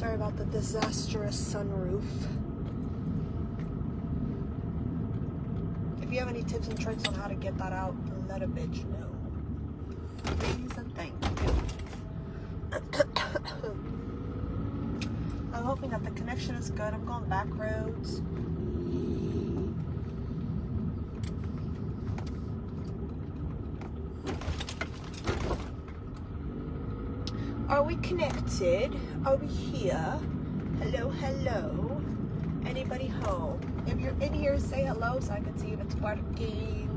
Sorry about the disastrous sunroof. If you have any tips and tricks on how to get that out, let a bitch know. Please and thank you. I'm hoping that the connection is good. I'm going back roads. Are we connected? Are we here? Hello, hello. Anybody home? If you're in here, say hello so I can see if it's working.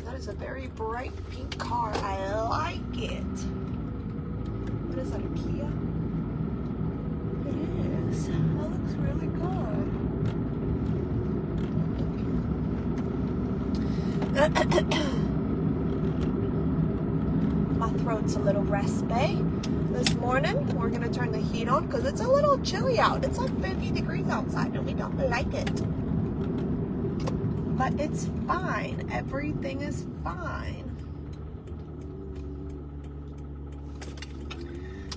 That is a very bright pink car. I like it. What is that, a Kia? It is. That looks really good. My throat's a little raspy. This morning, we're going to turn the heat on because it's a little chilly out. It's like 50 degrees outside and we don't like it. But it's fine. Everything is fine.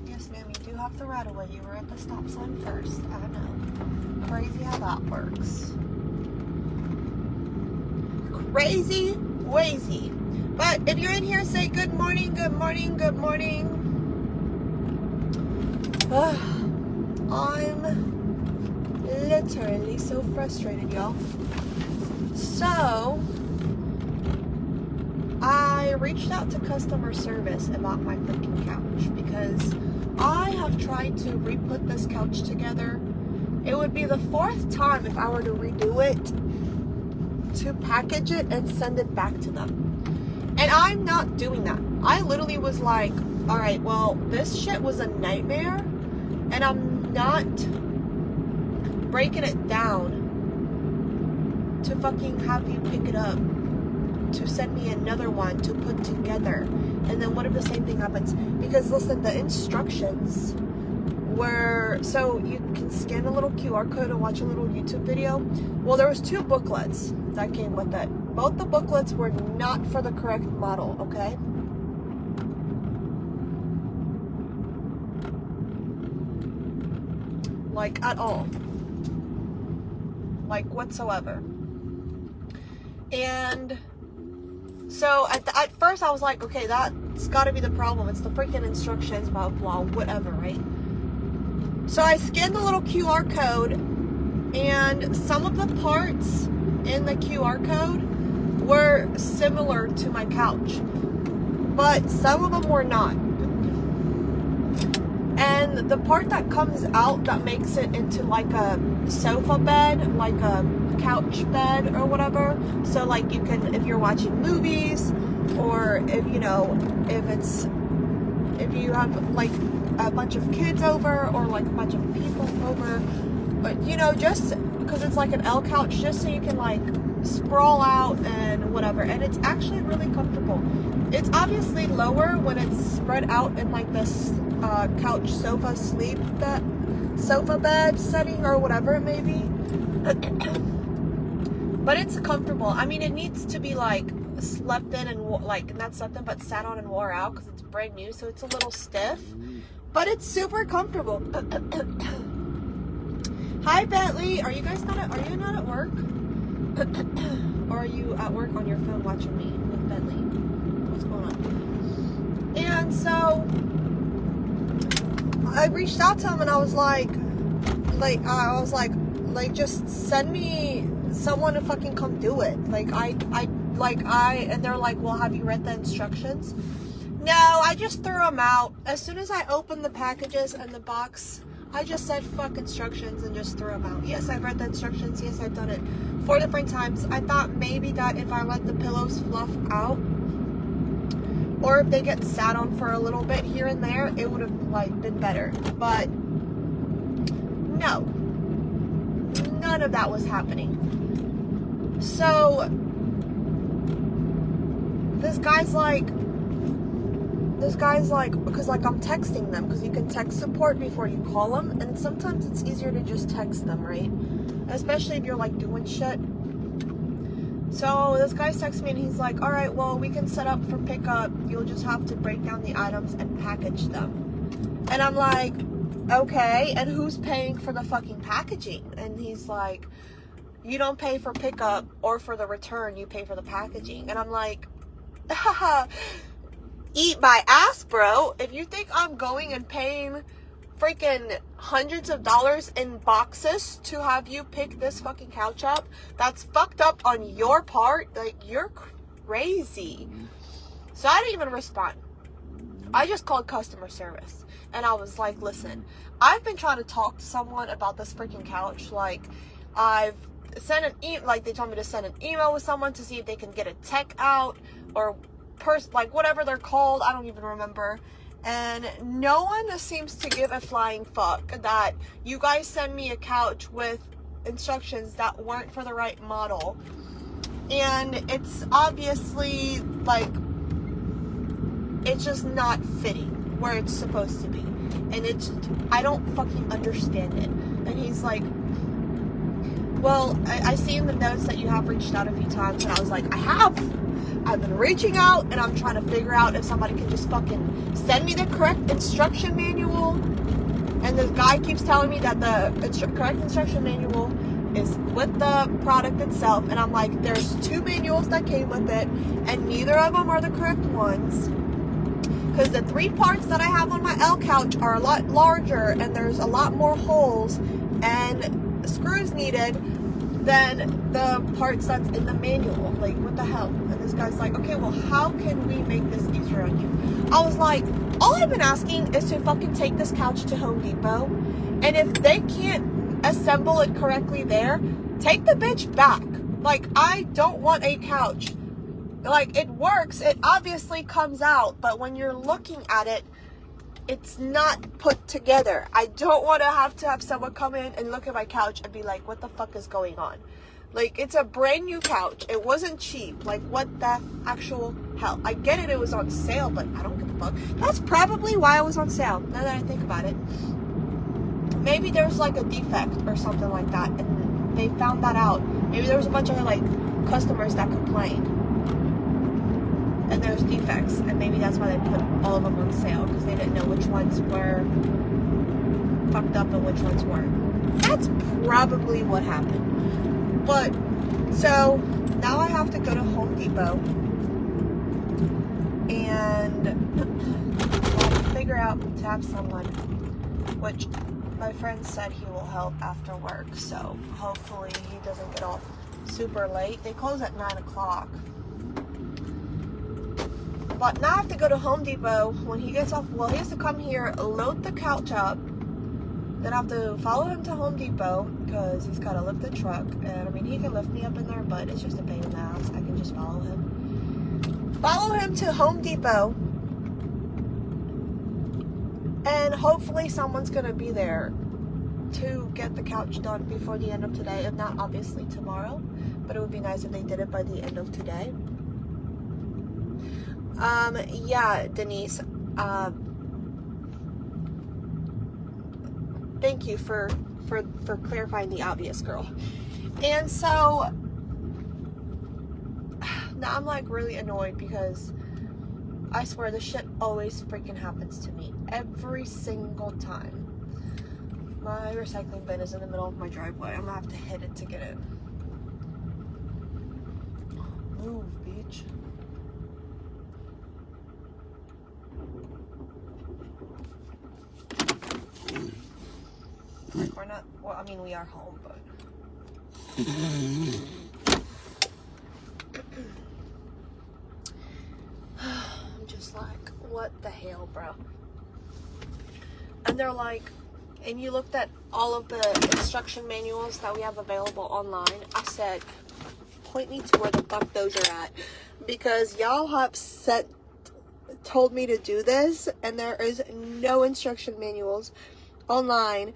Yes, ma'am, you do have the right of way. You were at the stop sign first. I know. Crazy how that works. Crazy, wazy. But if you're in here, say good morning, good morning, good morning. I'm literally so frustrated, y'all. So, I reached out to customer service about my freaking couch because I have tried to re-put this couch together. It would be the 4th time if I were to redo it, to package it and send it back to them. And I'm not doing that. I literally was like, all right, well, this shit was a nightmare and I'm not breaking it down to fucking have you pick it up, to send me another one to put together. And then what if the same thing happens? Because listen, the instructions were, so you can scan a little QR code and watch a little YouTube video. Well, there was 2 booklets that came with it. Both the booklets were not for the correct model, okay? Like, at all. Like, whatsoever. And so at first I was like, okay, that's got to be the problem. It's the freaking instructions, blah, blah, whatever, right? So I scanned the little QR code, and some of the parts in the QR code were similar to my couch, but some of them were not. And the part that comes out that makes it into like a sofa bed, like a couch bed or whatever, so like you can, if you're watching movies, or if you know, if you have like a bunch of kids over, or like a bunch of people over, but you know, just because it's like an L couch, just so you can like sprawl out and whatever. And it's actually really comfortable. It's obviously lower when it's spread out in like this couch sofa sofa bed setting or whatever it may be. But it's comfortable. I mean, it needs to be like slept in and like not slept in, but sat on and wore out because it's brand new, so it's a little stiff. But it's super comfortable. Hi Bentley, are you guys not at work? Or are you at work on your phone watching me with Bentley? What's going on? And so I reached out to him and I was like, just send me someone to fucking come do it. And they're like, well, have you read the instructions? No, I just threw them out. As soon as I opened the packages and the box, I just said fuck instructions and just threw them out. Yes, I've read the instructions. Yes, I've done it 4 different times. I thought maybe that if I let the pillows fluff out, or if they get sat on for a little bit here and there, it would have like been better. But no, none of that was happening. So this guy's like, this guy's like, because like I'm texting them, because you can text support before you call them, and sometimes it's easier to just text them, right? Especially if you're like doing shit. So this guy's texting me and he's like, all right, well, we can set up for pickup. You'll just have to break down the items and package them. And I'm like, okay, and who's paying for the fucking packaging? And he's like, you don't pay for pickup or for the return, you pay for the packaging. And I'm like, haha. Eat my ass, bro. If you think I'm going and paying freaking hundreds of dollars in boxes to have you pick this fucking couch up, that's fucked up on your part. Like, you're crazy. So I didn't even respond. I just called customer service. And I was like, listen, I've been trying to talk to someone about this freaking couch. Like, I've sent an email, like they told me to send an email with someone to see if they can get a tech out or like whatever they're called, I don't even remember, and no one seems to give a flying fuck that you guys send me a couch with instructions that weren't for the right model, and it's obviously like it's just not fitting where it's supposed to be, and it's, I don't fucking understand it. And he's like, well, I see in the notes that you have reached out a few times, and I was like, I've been reaching out, and I'm trying to figure out if somebody can just fucking send me the correct instruction manual. And this guy keeps telling me that the correct instruction manual is with the product itself. And I'm like, there's 2 manuals that came with it, and neither of them are the correct ones. Because the 3 parts that I have on my L couch are a lot larger, and there's a lot more holes and screws needed than the parts that's in the manual. Like, what the hell? And this guy's like, okay, well, how can we make this easier on you? I was like, all I've been asking is to fucking take this couch to Home Depot, and if they can't assemble it correctly there, take the bitch back. Like, I don't want a couch. Like, it works, it obviously comes out, but when you're looking at it, it's not put together. I don't want to have someone come in and look at my couch and be like, what the fuck is going on? Like, it's a brand new couch. It wasn't cheap. Like, what the actual hell? I get it was on sale, but I don't give a fuck. That's probably why it was on sale, now that I think about it. Maybe there was like a defect or something like that, and they found that out. Maybe there was a bunch of like customers that complained, and there's defects, and maybe that's why they put all of them on sale, because they didn't know which ones were fucked up and which ones weren't. That's probably what happened. But, so, now I have to go to Home Depot and figure out to have someone, which my friend said he will help after work, so hopefully he doesn't get off super late. They close at 9 o'clock. But now I have to go to Home Depot. When he gets off, well, he has to come here, load the couch up. Then I have to follow him to Home Depot, because he's got to lift the truck. And I mean, he can lift me up in there, but it's just a pain in the ass. I can just follow him. Follow him to Home Depot. And hopefully someone's going to be there to get the couch done before the end of today. If not, obviously tomorrow. But it would be nice if they did it by the end of today. Yeah, Denise, thank you for clarifying the obvious, girl. And so, now I'm like really annoyed, because I swear this shit always freaking happens to me. Every single time. My recycling bin is in the middle of my driveway. I'm gonna have to hit it to get it. Move, bitch. Like, we're not, well, I mean, we are home, but. I'm just like, what the hell, bro? And they're like, and you looked at all of the instruction manuals that we have available online. I said, point me to where the fuck those are at. Because y'all have told me to do this, and there is no instruction manuals online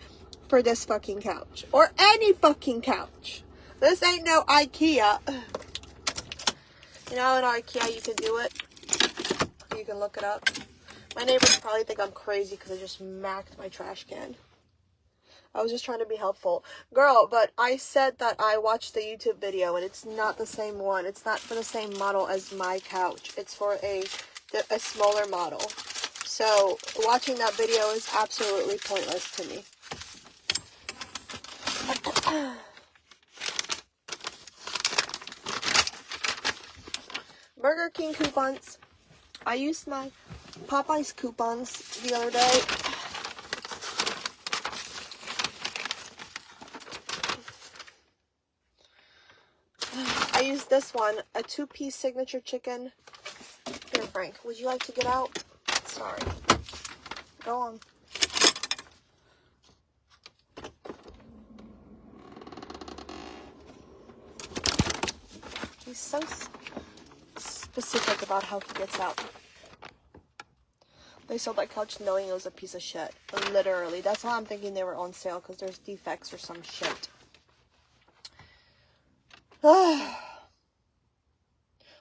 for this fucking couch, or any fucking couch. This ain't no IKEA. You know, in IKEA you can do it. You can look it up. My neighbors probably think I'm crazy because I just smacked my trash can. I was just trying to be helpful. Girl, but I said that I watched the YouTube video and it's not the same one. It's not for the same model as my couch. It's for a smaller model. So watching that video is absolutely pointless to me. Burger King coupons. I used my Popeyes coupons the other day. I used this one, a 2-piece signature chicken. Here, Frank, would you like to get out? Sorry. Go on. He's so specific about how he gets out. They sold that couch knowing it was a piece of shit. Literally. That's why I'm thinking they were on sale, because there's defects or some shit.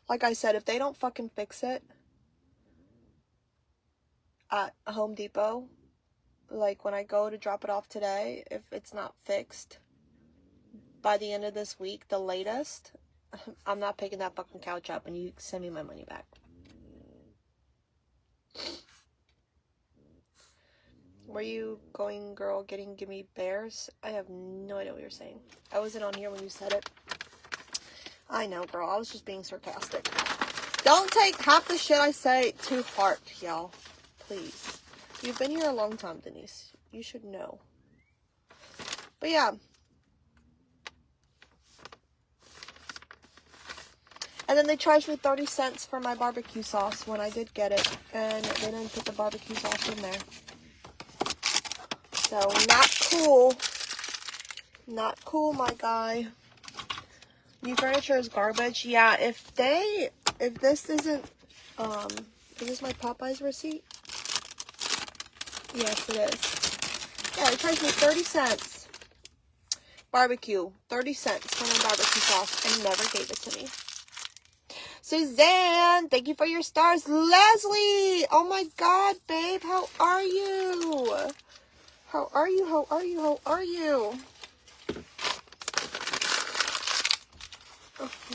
Like I said, if they don't fucking fix it at Home Depot, like when I go to drop it off today, if it's not fixed by the end of this week, the latest, I'm not picking that fucking couch up and you send me my money back. Were you going, girl, getting gimme bears? I have no idea what you're saying. I wasn't on here when you said it. I know, girl. I was just being sarcastic. Don't take half the shit I say to heart, y'all. Please. You've been here a long time, Denise. You should know. But yeah. And then they charged me 30 cents for my barbecue sauce when I did get it. And they didn't put the barbecue sauce in there. So, not cool. Not cool, my guy. New furniture is garbage. Yeah, if this isn't, is this my Popeyes receipt? Yes, it is. Yeah, they charged me 30 cents. Barbecue, 30 cents for my barbecue sauce and never gave it to me. Suzanne, thank you for your stars. Leslie, oh my God, babe, how are you? How are you? How are you? How are you?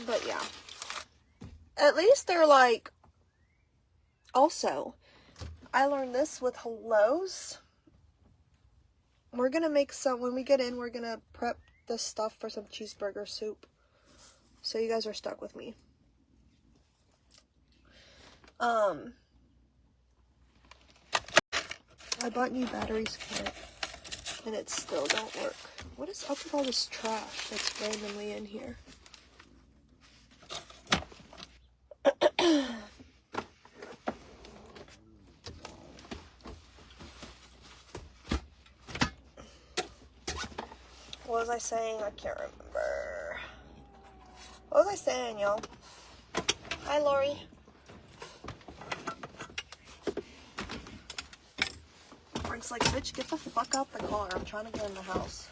But yeah, at least they're like, also, I learned this with Lowe's. We're going to make some, when we get in, we're going to prep the stuff for some cheeseburger soup. So you guys are stuck with me. I bought new batteries for it, and it still don't work. What is up with all this trash that's randomly in here? What was I saying? I can't remember. What was I saying, y'all? Hi, Lori. Frank's like, bitch, get the fuck out the car. I'm trying to get in the house.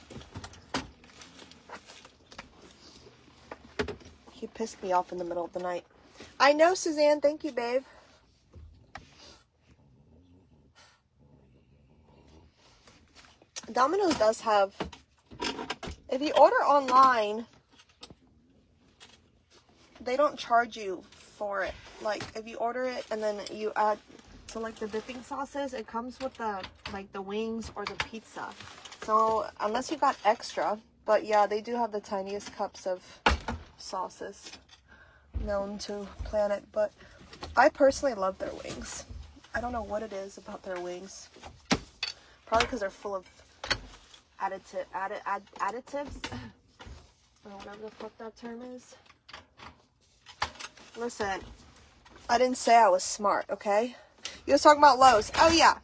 He pissed me off in the middle of the night. I know, Suzanne. Thank you, babe. Domino's does have, if you order online, they don't charge you for it. Like, if you order it and then you add to like the dipping sauces, it comes with the like the wings or the pizza. So unless you got extra, but yeah, they do have the tiniest cups of sauces known to planet. But I personally love their wings. I don't know what it is about their wings. Probably because they're full of additives or whatever the fuck that term is. Listen, I didn't say I was smart, okay? You was talking about Lowe's. Oh yeah.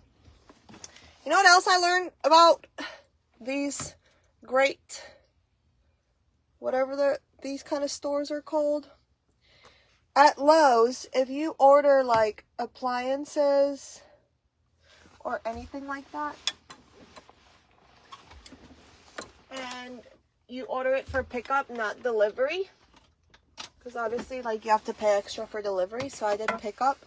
You know what else I learned about these great, whatever these kind of stores are called? At Lowe's, if you order like appliances or anything like that, and you order it for pickup, not delivery, because obviously like you have to pay extra for delivery, so I did pickup.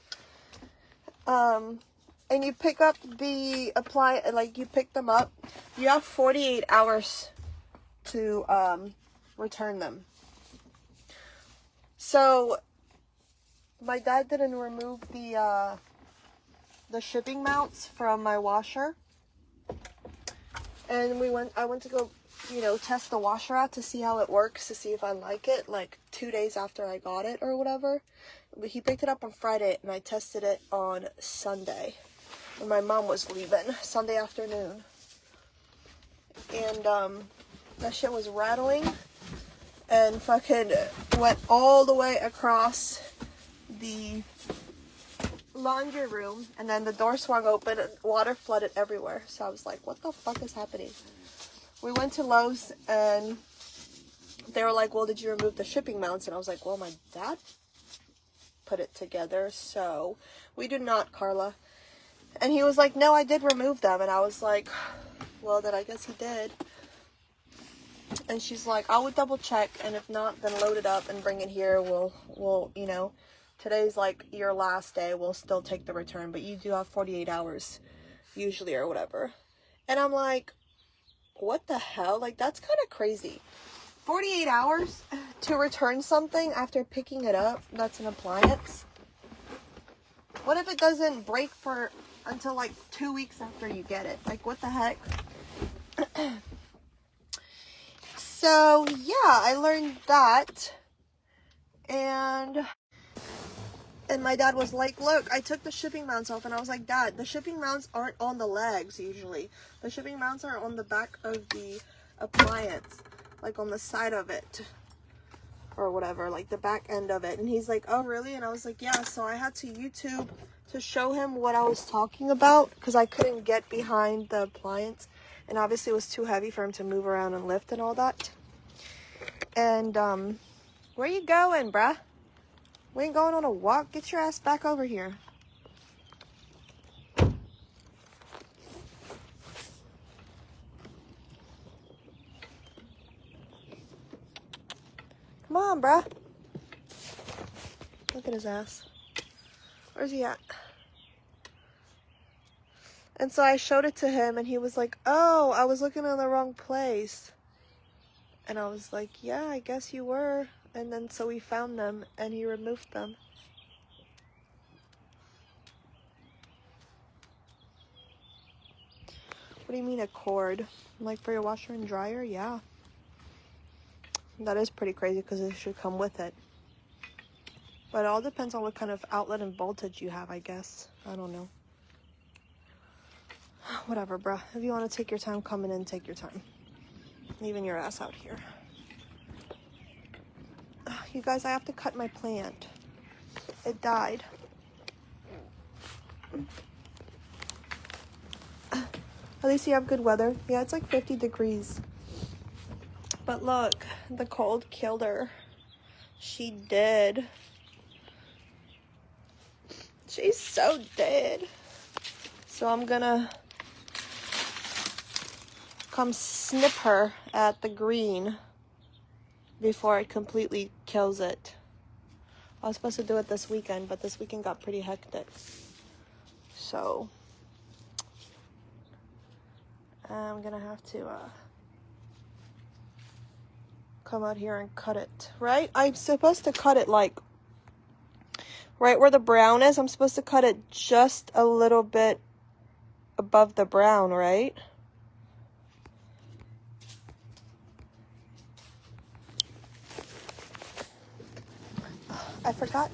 and you pick up you pick them up, you have 48 hours to return them. So my dad didn't remove the shipping mounts from my washer, and I went to go, test the washer out to see how it works, to see if I like it, like 2 days after I got it or whatever. But he picked it up on Friday, and I tested it on Sunday when my mom was leaving, Sunday afternoon. And that shit was rattling and fucking went all the way across the laundry room, and then the door swung open and water flooded everywhere. So I was like, what the fuck is happening? We went to Lowe's, and they were like, well, did you remove the shipping mounts? And I was like, well, my dad put it together, so we did not, Carla. And he was like, no, I did remove them. And I was like, well, then I guess he did. And she's like, I would double check, and if not, then load it up and bring it here. We'll today's like your last day. We'll still take the return, but you do have 48 hours usually or whatever. And I'm like, what the hell? Like, that's kind of crazy. 48 hours to return something after picking it up that's an appliance. What if it doesn't break until like 2 weeks after you get it? Like, what the heck? So yeah, I learned that, and my dad was like, look, I took the shipping mounts off, and I was like, Dad, the shipping mounts aren't on the legs usually. The shipping mounts are on the back of the appliance, like on the side of it or whatever, like the back end of it. And he's like, oh really? And I was like, yeah. So I had to YouTube to show him what I was talking about, because I couldn't get behind the appliance, and obviously it was too heavy for him to move around and lift and all that. And where you going, bruh? We ain't going on a walk. Get your ass back over here. Come on, bruh. Look at his ass. Where's he at? And so I showed it to him, and he was like, oh, I was looking in the wrong place. And I was like, yeah, I guess you were. And then so we found them, and he removed them. What do you mean a cord? Like for your washer and dryer? Yeah. That is pretty crazy, because it should come with it. But it all depends on what kind of outlet and voltage you have, I guess. I don't know. Whatever, bruh. If you want to take your time coming in, take your time. Leaving your ass out here. You guys, I have to cut my plant. It died. At least you have good weather. Yeah, it's like 50 degrees. But look, the cold killed her. She did. She's so dead. So I'm gonna come snip her at the green before it completely kills it. I was supposed to do it this weekend, but this weekend got pretty hectic. So I'm gonna have to come out here and cut it, right? I'm supposed to cut it like right where the brown is. I'm supposed to cut it just a little bit above the brown, right? I forgot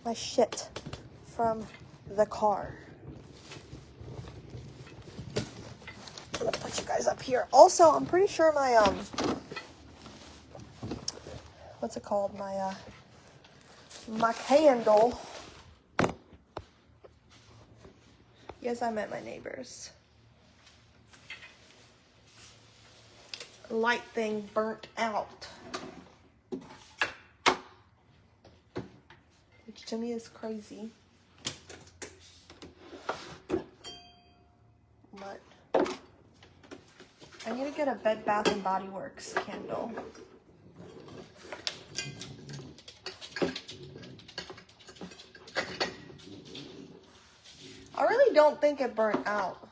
my shit from the car. I'm gonna put you guys up here. Also, I'm pretty sure my what's it called? My candle. Yes, I meant my neighbors. Light thing burnt out. Which to me is crazy. But I need to get a Bed Bath & Body Works candle. I really don't think it burnt out.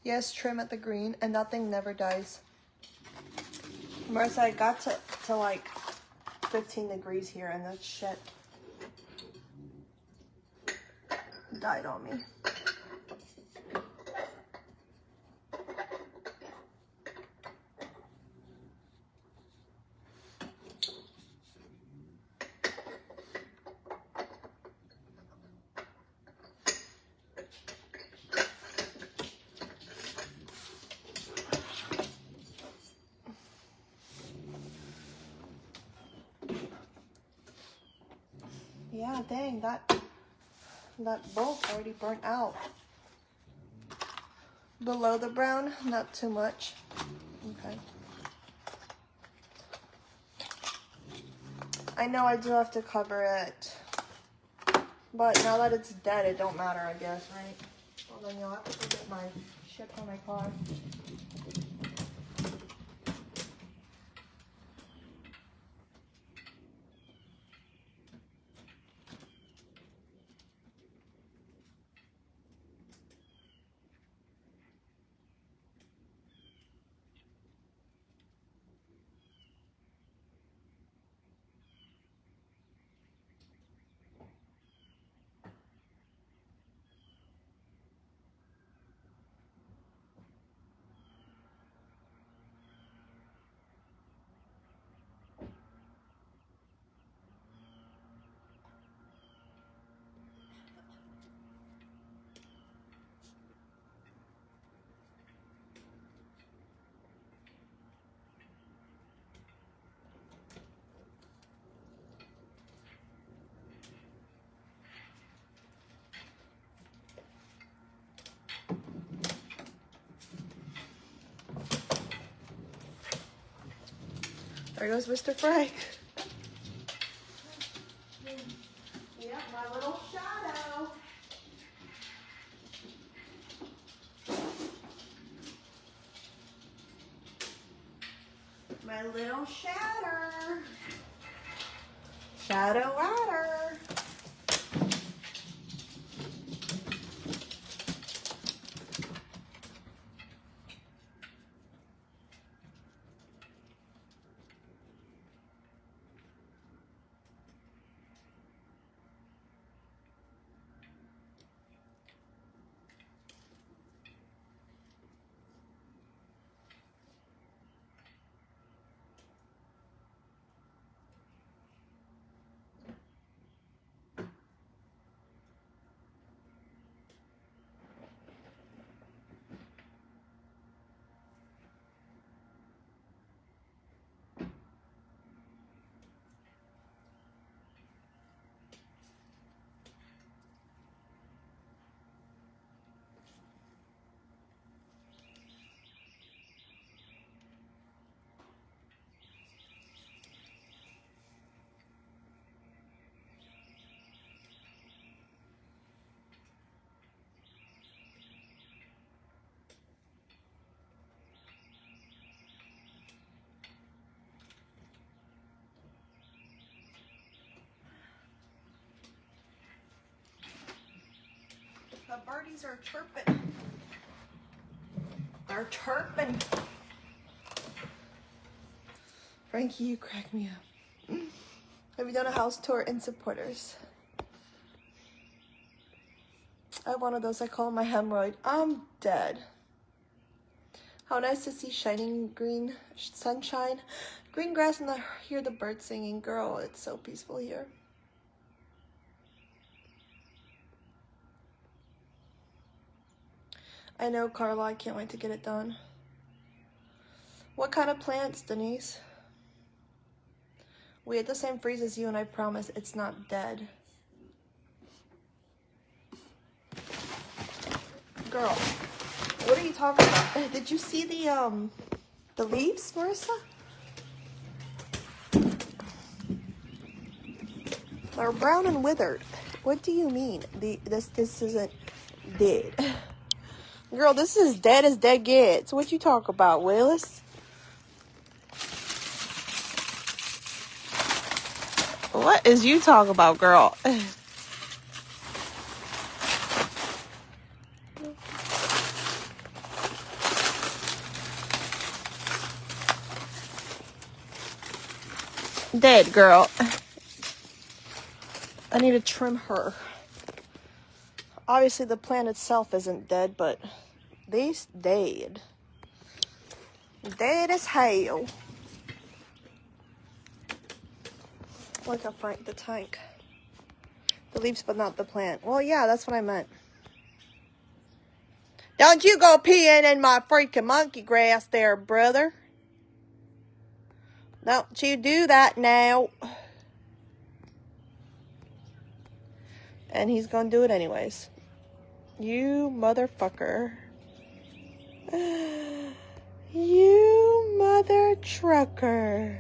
Yes, trim at the green, and that thing never dies. Marissa, I got to like 15 degrees here, and that shit died on me. Yeah, dang, that both already burnt out. Below the brown, not too much. Okay. I know I do have to cover it, but now that it's dead, it don't matter, I guess, right? Well, then you'll have to get my shit on my car. There goes Mr. Frank. Yep, my little shadow. My little shatter. Shadow adder. The birdies are chirping. They're chirping. Frankie, you crack me up. Have you done a house tour in Supporters? I have one of those. I call them my hemorrhoid. I'm dead. How nice to see shining green sunshine, green grass, and hear the birds singing. Girl, it's so peaceful here. I know, Carla. I can't wait to get it done. What kind of plants, Denise? We had the same freeze as you, and I promise it's not dead. Girl, what are you talking about? Did you see the leaves, Marissa? They're brown and withered. What do you mean? This isn't dead. Girl, this is dead as dead gets. What you talk about, Willis? What is you talk about, girl? Dead, girl. I need to trim her. Obviously, the plant itself isn't dead, but these dead. Dead as hell. Look up right, the tank. The leaves, but not the plant. Well, yeah, that's what I meant. Don't you go peeing in my freaking monkey grass there, brother. Don't you do that now. And he's gonna do it anyways. You motherfucker. You mother trucker.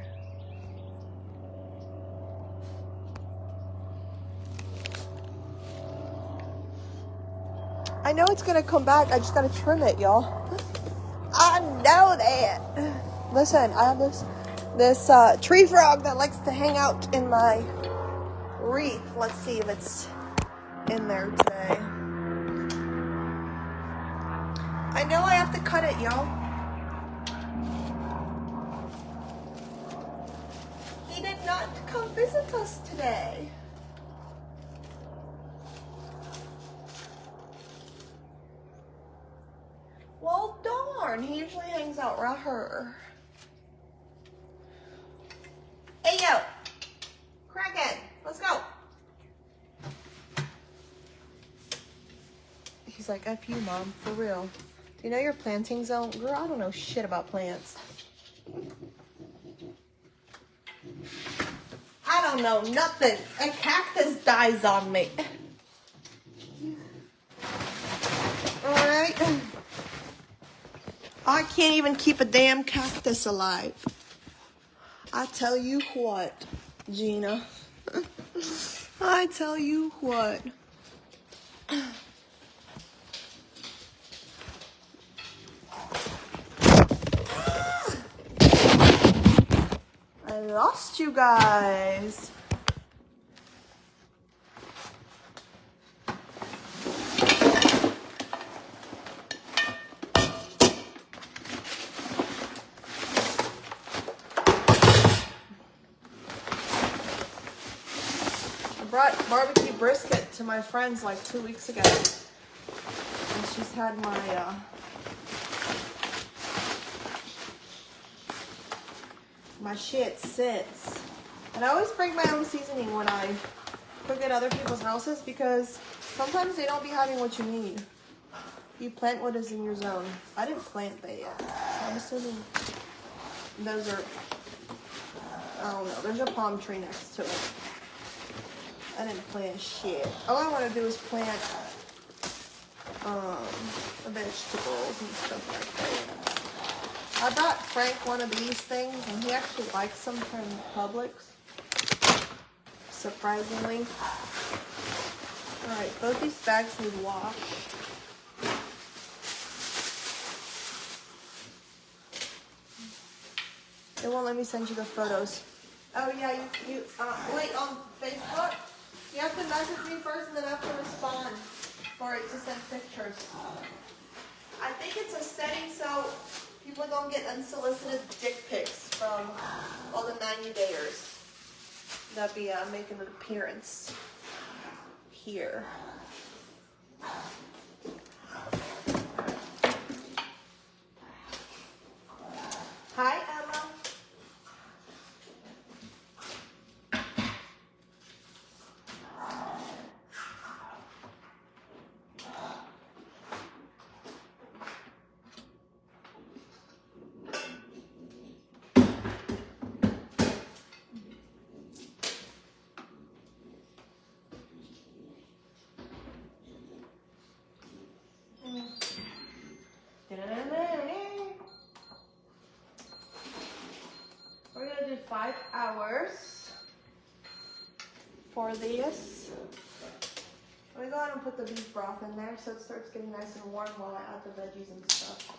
I know it's gonna come back. I just gotta trim it, y'all. I know that. Listen, I have this tree frog that likes to hang out in my wreath. Let's see if it's in there today. I know I have to cut it, y'all. He did not come visit us today. Well, darn. He usually hangs out right here. Hey, yo. Crackhead. Let's go. He's like, F you, Mom. For real. Do you know your planting zone? Girl, I don't know shit about plants. I don't know nothing. A cactus dies on me. Alright. I can't even keep a damn cactus alive. I tell you what, Gina. I tell you what. I lost you guys. I brought barbecue brisket to my friends like 2 weeks ago. And she's had my shit since. And I always bring my own seasoning when I cook at other people's houses because sometimes they don't be having what you need. You plant what is in your zone. I didn't plant that yet. So I'm assuming those are, I don't know, there's a palm tree next to it. I didn't plant shit. All I want to do is plant vegetables and stuff like that. I brought Frank one of these things, and he actually likes them from Publix. Surprisingly. Alright, both these bags need wash. They won't let me send you the photos. Oh yeah, you wait, on Facebook, you have to message me first and then I have to respond for it to send pictures. I think it's a setting so people don't get unsolicited dick pics from all the 90 dayers that be making an appearance here. Hi, Emma. We're gonna do 5 hours for this. I'm gonna go ahead and put the beef broth in there so it starts getting nice and warm while I add the veggies and stuff.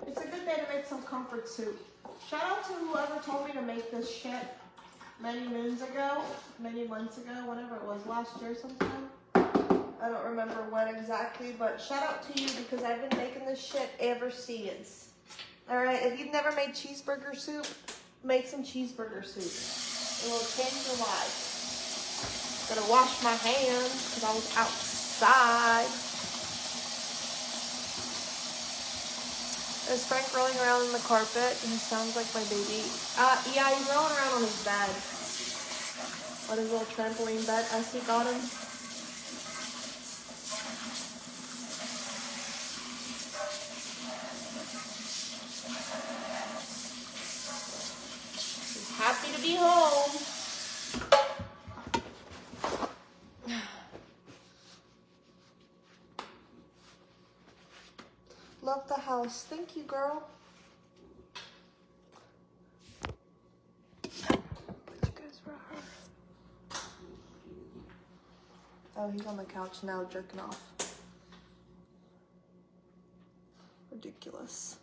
It's a good day to make some comfort soup. Shout out to whoever told me to make this shit many months ago, whenever it was, last year sometime. I don't remember when exactly, but shout out to you because I've been making this shit ever since. Alright, if you've never made cheeseburger soup, make some cheeseburger soup. It will change your life. Gotta wash my hands because I was outside. Is Frank rolling around on the carpet? He sounds like my baby. Yeah, he's rolling around on his bed. On his little trampoline bed as he got him. He's happy to be home. Love the house. Thank you, girl. Oh, he's on the couch now, jerking off. Ridiculous.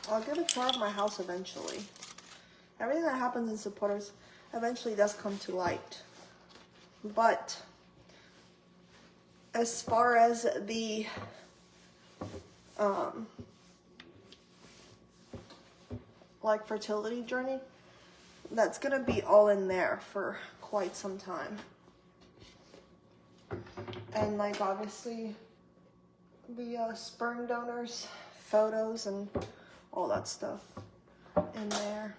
I'll give a tour of my house eventually. Everything that happens in Supporters eventually does come to light. But as far as the like fertility journey, that's gonna be all in there for quite some time. And like obviously the sperm donors, photos, and all that stuff in there.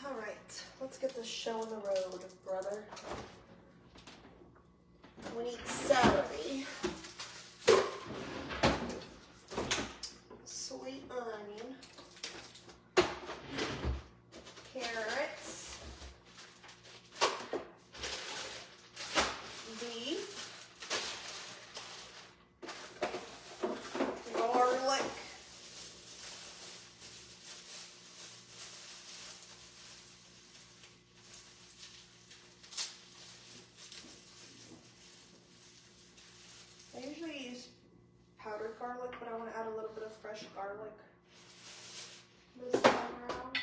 All right, let's get this show on the road, brother. We need celery, sweet onion, carrots, beef, garlic, I usually use powdered garlic, but I want to add a little bit of fresh garlic this time around.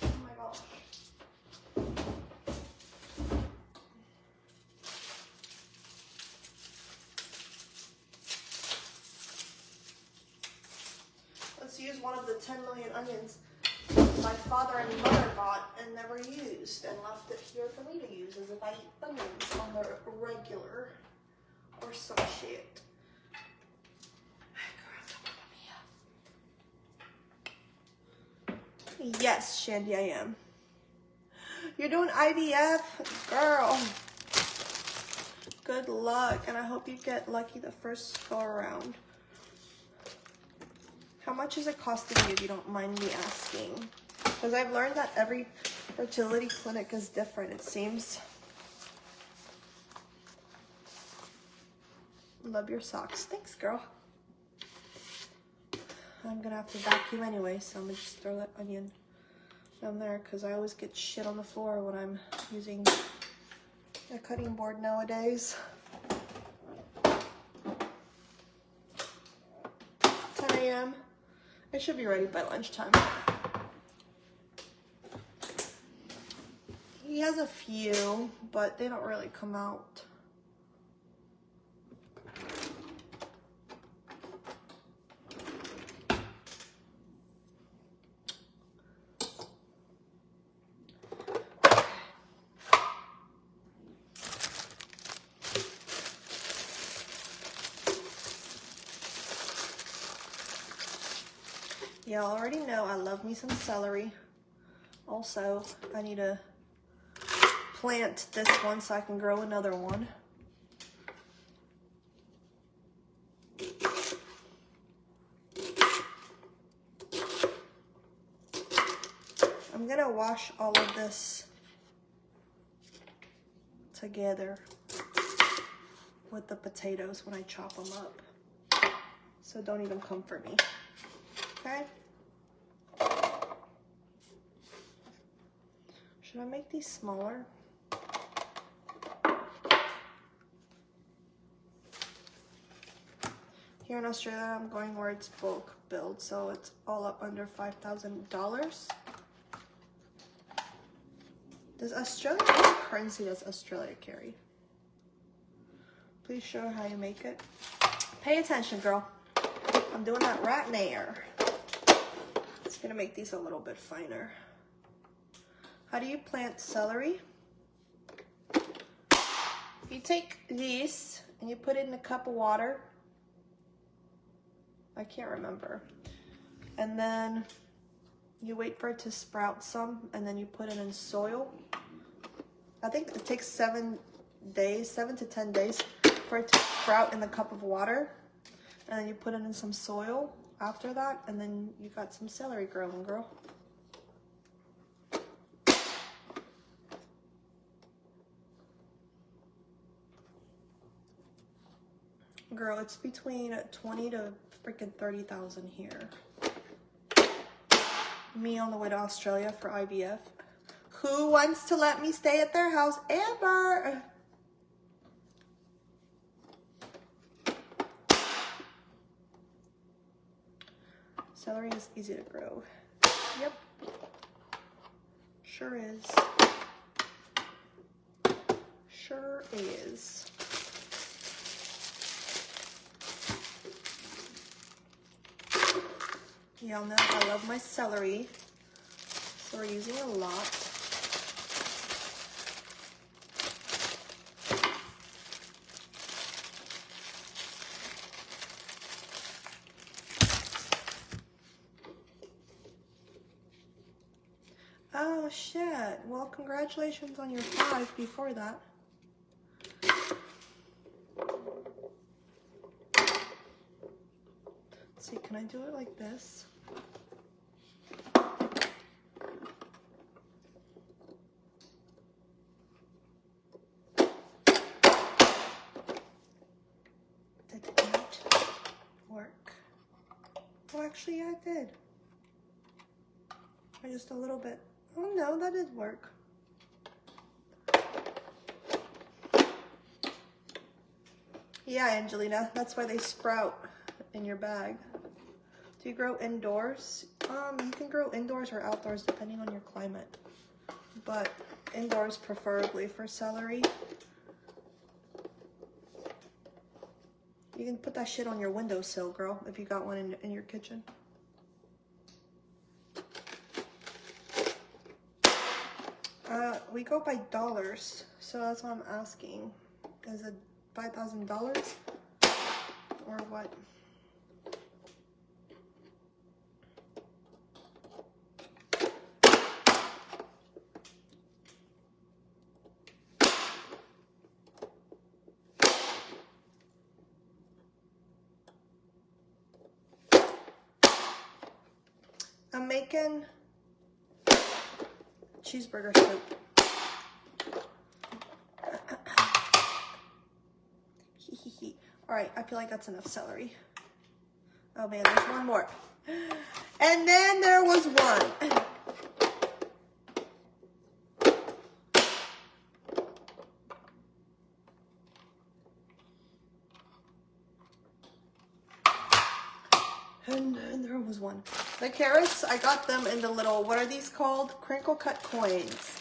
Oh my gosh. Let's use one of the 10 million onions my father and mother bought and never used and left it here for me to use as if I eat onions on the regular or some shit. Yes, Shandy, I am. You're doing IVF? Girl. Good luck, and I hope you get lucky the first go around. How much is it costing you if you don't mind me asking? Because I've learned that every fertility clinic is different, it seems. Love your socks. Thanks, girl. I'm gonna have to vacuum anyway, so I'm gonna just throw that onion down there because I always get shit on the floor when I'm using a cutting board nowadays. 10 a.m. It should be ready by lunchtime. He has a few, but they don't really come out. Y'all already know I love me some celery. Also, I need to plant this one so I can grow another one. I'm gonna wash all of this together with the potatoes when I chop them up. So don't even come for me, okay? Should I make these smaller? Here in Australia, I'm going where it's bulk build, so it's all up under $5,000. Does Australia, what currency does Australia carry? Please show how you make it. Pay attention, girl. I'm doing that right now. It's gonna make these a little bit finer. How do you plant celery? You take these and you put it in a cup of water. I can't remember. And then you wait for it to sprout some, and then you put it in soil. I think it takes 7 to 10 days for it to sprout in the cup of water. And then you put it in some soil after that, and then you got some celery growing, girl. Girl, it's between 20 to freaking 30,000 here. Me on the way to Australia for IVF. Who wants to let me stay at their house ever? Celery is easy to grow. Yep. Sure is. Sure is. Y'all know I love my celery, so we're using a lot. Oh shit, well congratulations on your 5 before that. Let's see, can I do it like this? Actually, yeah, I did. Or just a little bit. Oh no, that did work. Yeah, Angelina, that's why they sprout in your bag. Do you grow indoors? You can grow indoors or outdoors depending on your climate. But indoors preferably for celery. You can put that shit on your windowsill, girl, if you got one in your kitchen. We go by dollars, so that's what I'm asking. Is it $5,000 or what? I'm making cheeseburger soup. All right, I feel like that's enough celery. Oh man, there's one more. And then there was one. And then there was one. The carrots, I got them in the little, what are these called? Crinkle cut coins.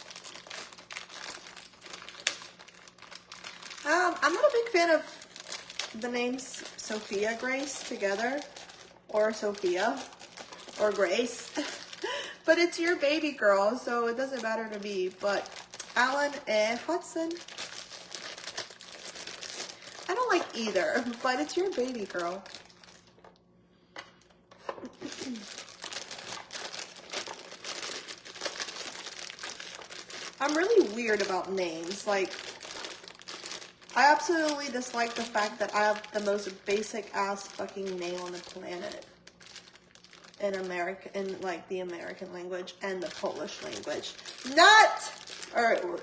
I'm not a big fan of the names Sophia Grace together, or Sophia, or Grace. But it's your baby girl, so it doesn't matter to me. But Alan and Hudson, I don't like either, but it's your baby girl. I'm really weird about names. Like, I absolutely dislike the fact that I have the most basic ass fucking name on the planet in America, in like the American language and the Polish language. Not, or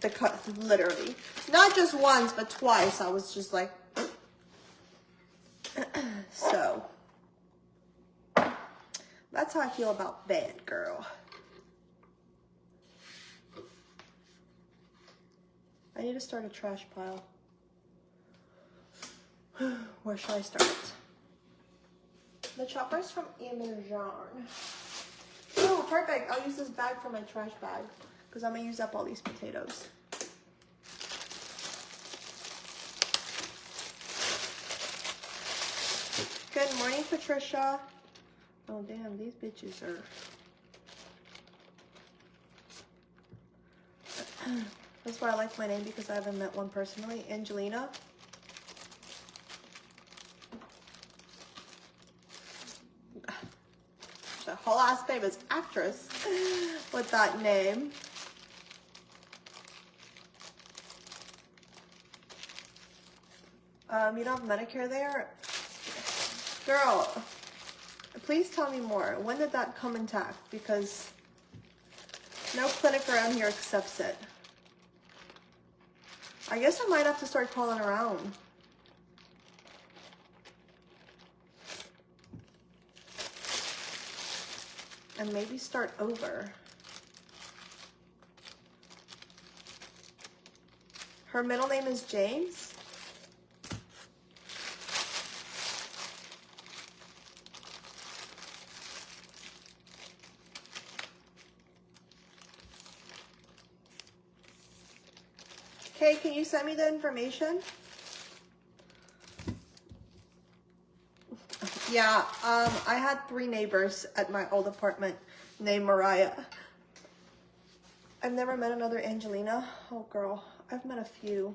the cut, literally. Not just once, but twice. I was just like, so. That's how I feel about bed, girl. I need to start a trash pile. Where should I start? The chopper's from Amazon. Oh, perfect. I'll use this bag for my trash bag because I'm going to use up all these potatoes. Good morning, Patricia. Oh, damn. These bitches are... That's why I like my name, because I haven't met one personally. Angelina. The whole ass famous actress with that name. You don't have Medicare there? Girl, please tell me more. When did that come intact? Because no clinic around here accepts it. I guess I might have to start calling around. And maybe start over. Her middle name is James. Okay, can you send me the information? Yeah, I had 3 neighbors at my old apartment named Mariah. I've never met another Angelina. Oh, girl, I've met a few.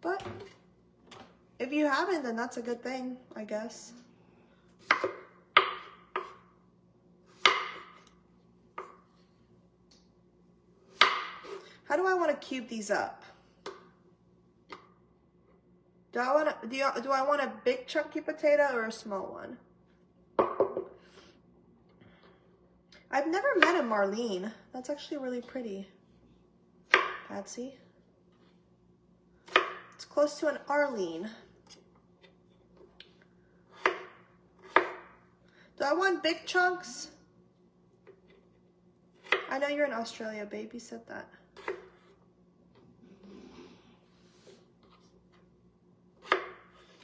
But if you haven't, then that's a good thing, I guess. How do I want to cube these up? Do I want a big chunky potato or a small one? I've never met a Marlene. That's actually really pretty. Patsy. It's close to an Arlene. Do I want big chunks? I know you're in Australia, babe. You said that.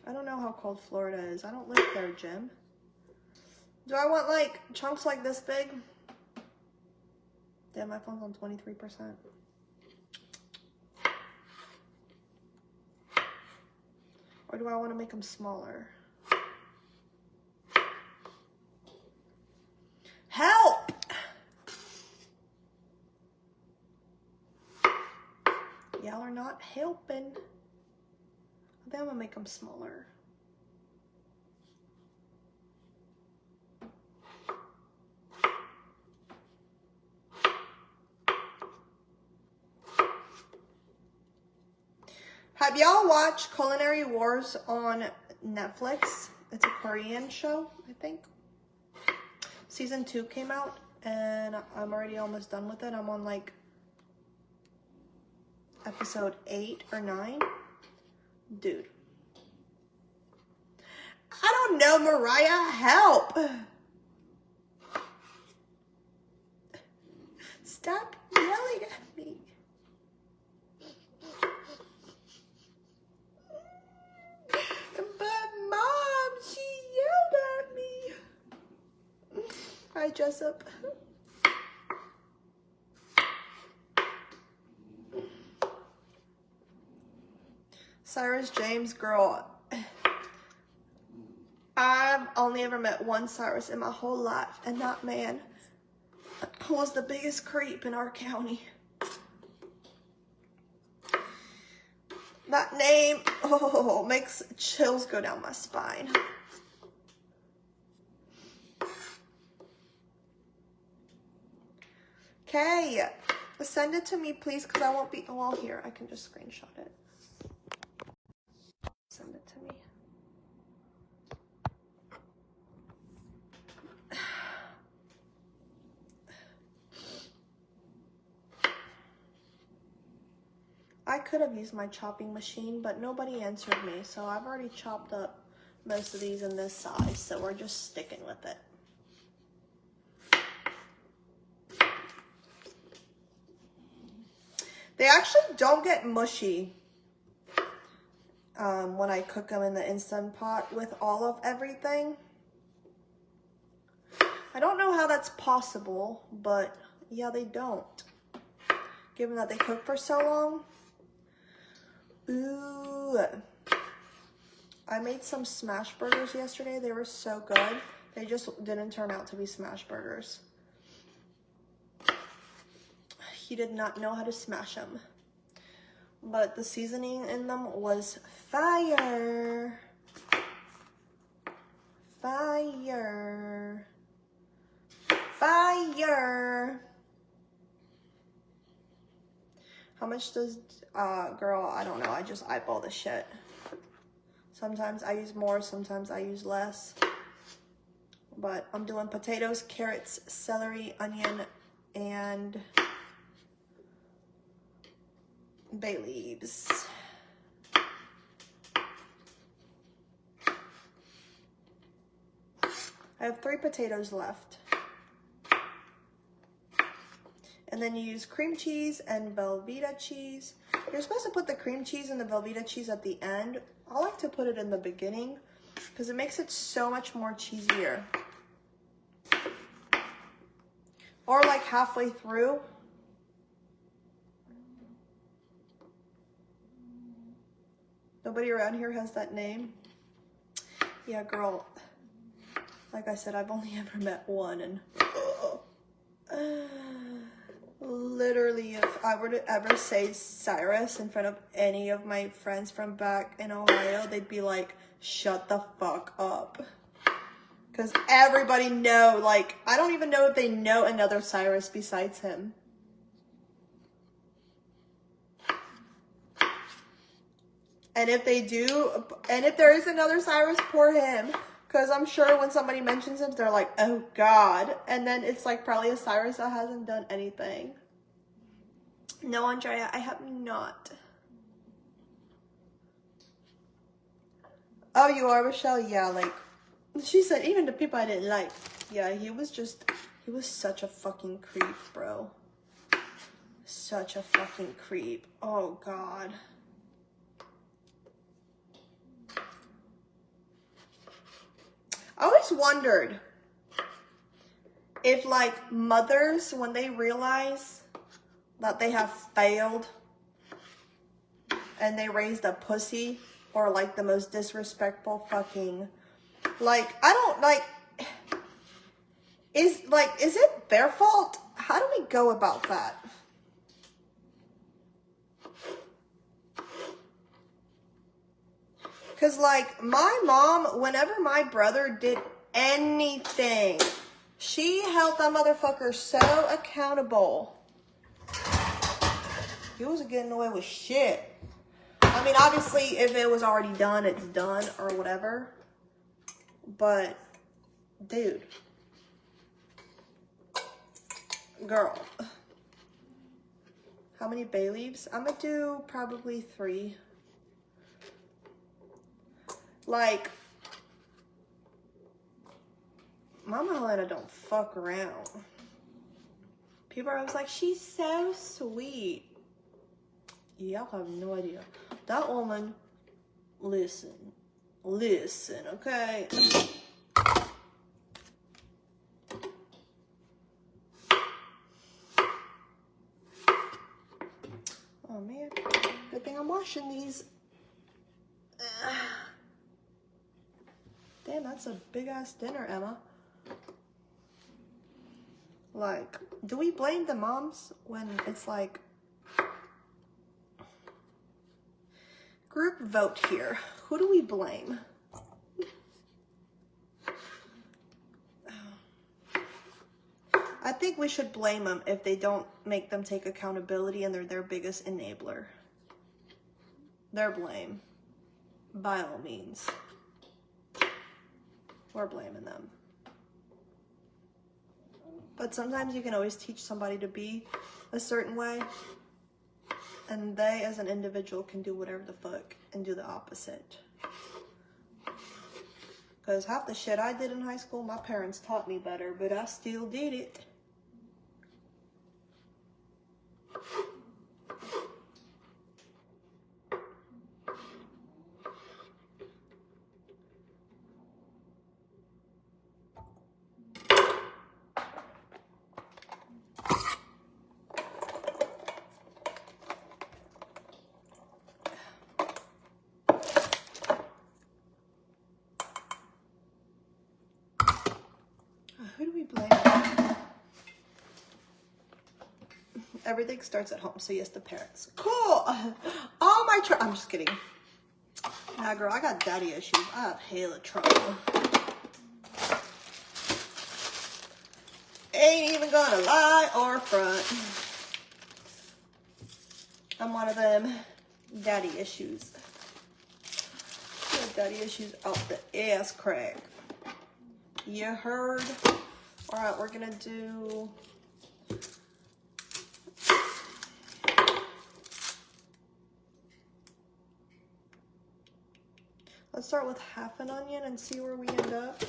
I don't know how cold Florida is. I don't live there, Jim. Do I want like chunks like this big? Damn, my phone's on 23%. Or do I want to make them smaller? Help! Y'all are not helping. I think I'm gonna make them smaller. Have y'all watched Culinary Wars on Netflix? It's a Korean show, I think. Season 2 came out and I'm already almost done with it. I'm on like episode 8 or 9. Dude. I don't know, Mariah, help. Stop yelling at me. But Mom, she yelled at me. Hi, Jessup. Cyrus James, girl. I've only ever met one Cyrus in my whole life, and that man was the biggest creep in our county. That name, oh, makes chills go down my spine. Okay, send it to me, please, because I won't be, well, here, I can just screenshot it. Send it to me. could have used my chopping machine, but nobody answered me. So I've already chopped up most of these in this size. So we're just sticking with it. They actually don't get mushy when I cook them in the Instant Pot with all of everything. I don't know how that's possible, but yeah, they don't. Given that they cook for so long. Ooh. I made some smash burgers yesterday. They were so good. They just didn't turn out to be smash burgers. He did not know how to smash them. But the seasoning in them was fire. Fire. Fire. How much does, girl, I don't know. I just eyeball the shit. Sometimes I use more, sometimes I use less. But I'm doing potatoes, carrots, celery, onion, and bay leaves. I have 3 potatoes left. And then you use cream cheese and Velveeta cheese. You're supposed to put the cream cheese and the Velveeta cheese at the end. I like to put it in the beginning because it makes it so much more cheesier. Or like halfway through. Nobody around here has that name. Yeah, girl. Like I said, I've only ever met one, and literally, if I were to ever say Cyrus in front of any of my friends from back in Ohio, they'd be like, shut the fuck up. Because everybody know, like, I don't even know if they know another Cyrus besides him. And if they do, and if there is another Cyrus, poor him. Because I'm sure when somebody mentions him, they're like, oh God. And then it's like probably a Cyrus that hasn't done anything. No, Andrea, I have not. Oh, you are, Michelle? Yeah, like, she said, even the people I didn't like. Yeah, he was such a fucking creep, bro. Such a fucking creep. Oh, God. I always wondered if, like, mothers, when they realize that they have failed and they raised a pussy or, like, the most disrespectful fucking, like, I don't, like, is it their fault? How do we go about that? Because, like, my mom, whenever my brother did anything, she held that motherfucker so accountable. He wasn't getting away with shit. I mean, obviously, if it was already done, it's done or whatever. But, dude. Girl. How many bay leaves? I'm going to do probably 3. Like, Mama Helena don't fuck around. People are always like, she's so sweet. Y'all have no idea. That woman, listen, okay? Oh, man. Good thing I'm washing these. Damn, that's a big-ass dinner, Emma. Like, do we blame the moms when it's like... Group vote here. Who do we blame? I think we should blame them if they don't make them take accountability and they're their biggest enabler. Their blame. By all means. We're blaming them. But sometimes you can always teach somebody to be a certain way. And they, as an individual, can do whatever the fuck and do the opposite. Because half the shit I did in high school, my parents taught me better, but I still did it. Who do we blame? Everything starts at home, so yes, the parents. Cool. All my I'm just kidding. Nah, girl, I got daddy issues. I have hella trouble. Ain't even gonna lie or front. I'm one of them daddy issues. Daddy issues out the ass crack. You heard? All right, we're gonna do. Let's start with half an onion and see where we end up.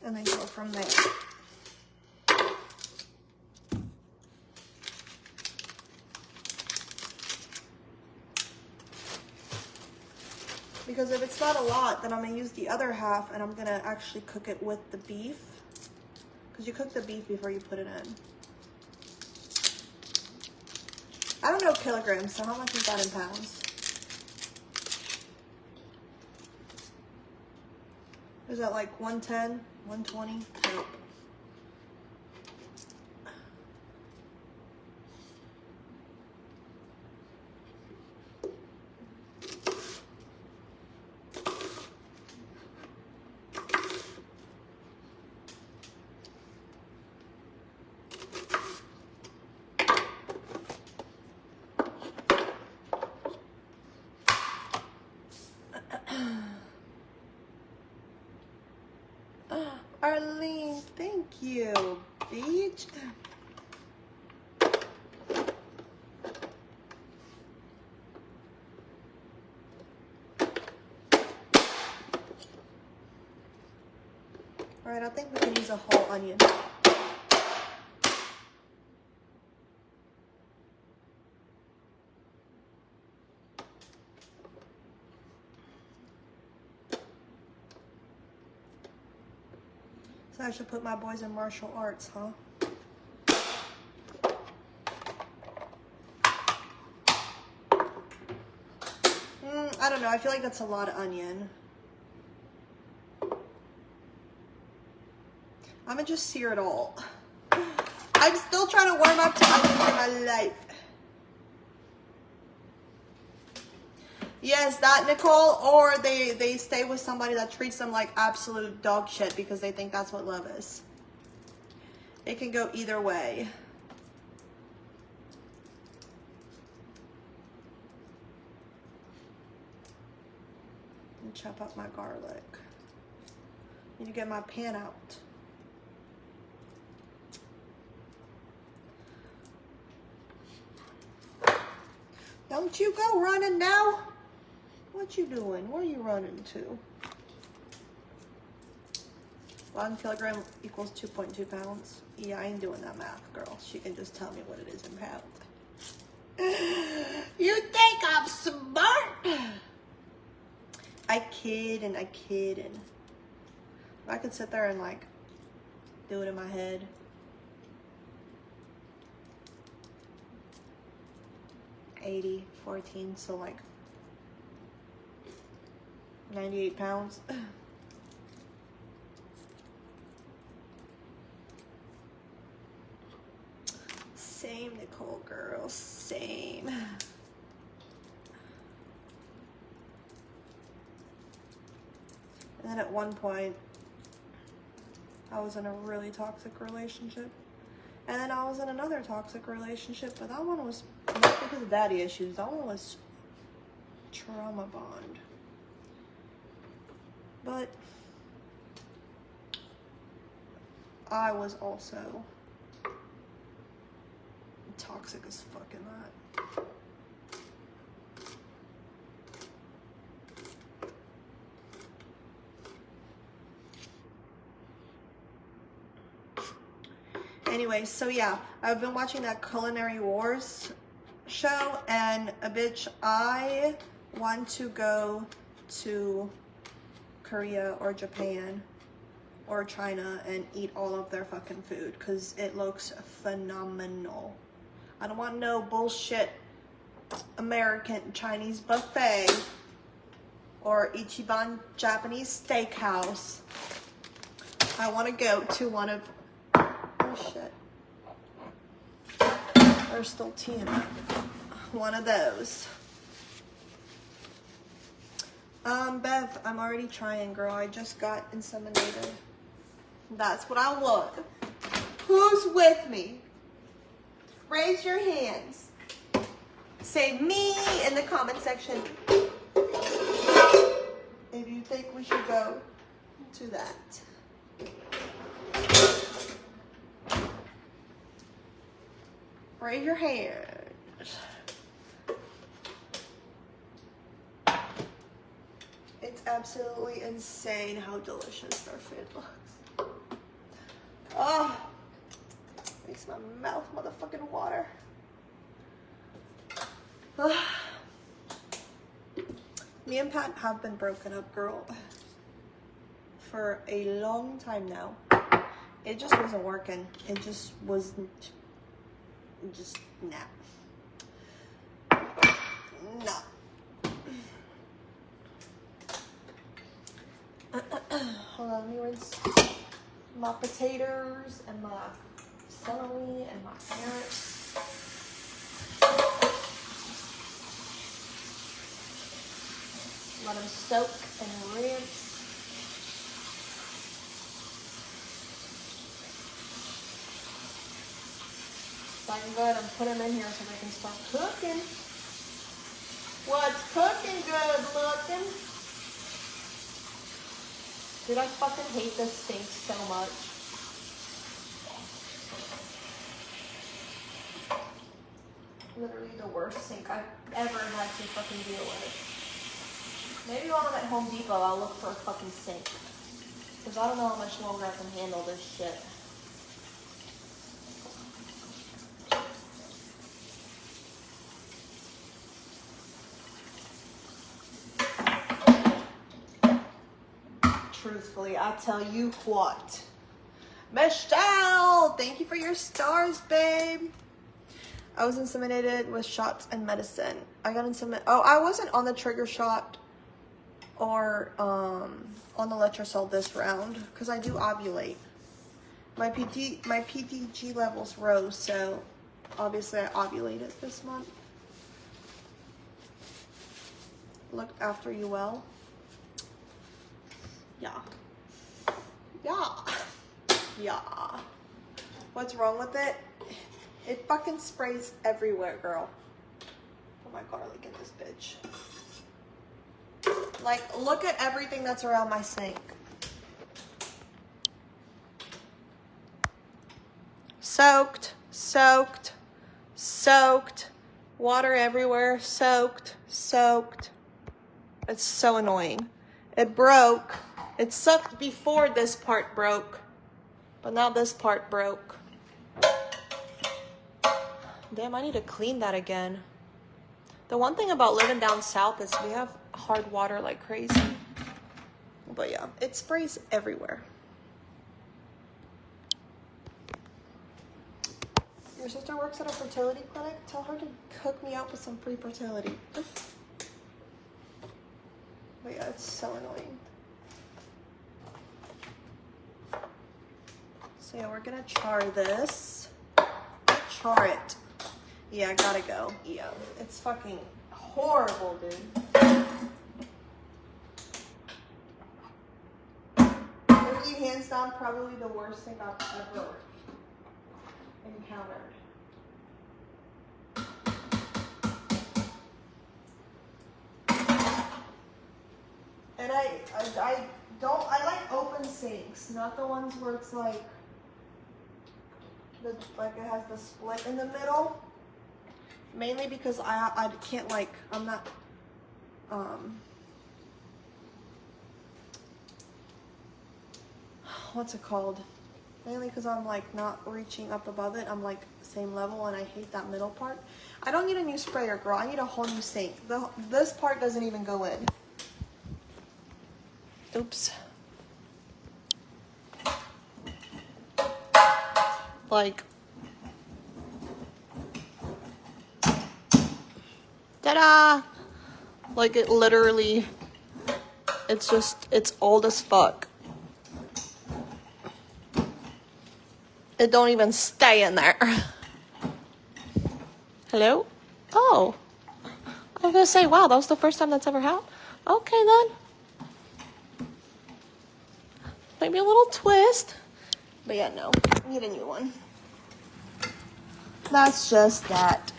And then go from there. Because if it's not a lot, then I'm gonna use the other half and I'm gonna actually cook it with the beef. Because you cook the beef before you put it in. I don't know kilograms, so how much is that in pounds? Is that like 110, 120? Nope. Arlene, thank you, bitch. All right, I think we can use a whole onion. So I should put my boys in martial arts, huh? I don't know. I feel like that's a lot of onion. I'm gonna just sear it all. I'm still trying to warm up to onion for my life. Yes, that, Nicole, or they stay with somebody that treats them like absolute dog shit because they think that's what love is. It can go either way. And chop up my garlic. Need to get my pan out. Don't you go running now. What you doing? Where are you running to? 1 kilogram equals 2.2 pounds. Yeah, I ain't doing that math, girl. She can just tell me what it is in pounds. You think I'm smart? I kid. I could sit there and like do it in my head. $80, 14, so like 98 pounds. Same, Nicole, girl, same. And then at one point, I was in a really toxic relationship. And then I was in another toxic relationship, but that one was not because of daddy issues. That one was trauma bond. But I was also toxic as fucking that. Anyway, so yeah, I've been watching that Culinary Wars show, and bitch, I want to go to Korea or Japan or China and eat all of their fucking food because it looks phenomenal. I don't want no bullshit American Chinese buffet or Ichiban Japanese steakhouse. I want to go to one of, oh shit, there's still tea in it. One of those. Bev, I'm already trying, girl. I just got inseminated. That's what I want. Who's with me? Raise your hands. Say me in the comment section if you think we should go to that. Raise your hands. It's absolutely insane how delicious their food looks. Oh, makes my mouth motherfucking water. Me and Pat have been broken up, girl, for a long time now. It just wasn't working. It just wasn't. Just nah. Nah. Hold on, let me rinse my potatoes and my celery and my carrots. Let them soak and rinse. So I can go ahead and put them in here so they can start cooking. What's cooking good looking? Dude, I fucking hate this sink so much. Literally the worst sink I've ever had to fucking deal with. Maybe while I'm at Home Depot, I'll look for a fucking sink. Because I don't know how much longer I can handle this shit. Truthfully, I tell you what. Michelle, thank you for your stars, babe. I was inseminated with shots and medicine. I got inseminated. Oh, I wasn't on the trigger shot or on the letrozole this round because I do ovulate. My PTG levels rose, so obviously I ovulated this month. Looked after you well. Yeah. What's wrong with it? It fucking sprays everywhere, girl. Put my garlic in this bitch. Like, look at everything that's around my sink. Soaked. Water everywhere. Soaked. It's so annoying. It broke. It sucked before this part broke. But now this part broke. Damn, I need to clean that again. The one thing about living down south is we have hard water like crazy. But yeah, it sprays everywhere. Your sister works at a fertility clinic? Tell her to hook me up with some free fertility. But yeah, it's so annoying. So yeah, we're gonna char this. Char it. Yeah, I gotta go. Yeah, it's fucking horrible, dude. 50 hands down, probably the worst thing I've ever encountered. And I like open sinks, not the ones where it's like it has the split in the middle. Mainly because I can't, like, I'm not, what's it called? Mainly because I'm like not reaching up above it. I'm like same level and I hate that middle part. I don't need a new sprayer, girl. I need a whole new sink. This part doesn't even go in. Oops. Like, ta-da! Like it literally, it's old as fuck. It don't even stay in there. Hello? Oh. I was gonna say, wow, that was the first time that's ever happened. Okay then. Maybe a little twist. But yeah, no. I need a new one. That's just that.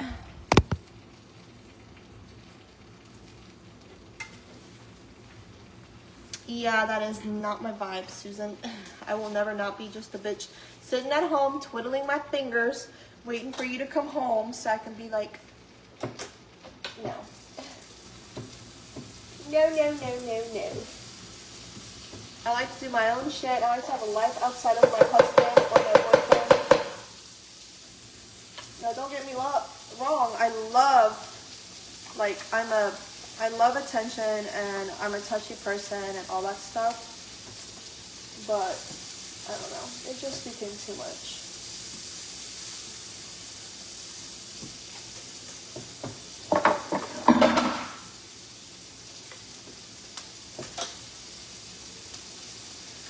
Yeah, that is not my vibe, Susan. I will never not be just a bitch sitting at home, twiddling my fingers, waiting for you to come home so I can be like, no. No, no, no, no, no. I like to do my own shit. I like to have a life outside of my husband or my boyfriend. Now, don't get me wrong. I love, like, I love attention and I'm a touchy person and all that stuff. But, I don't know. It just became too much.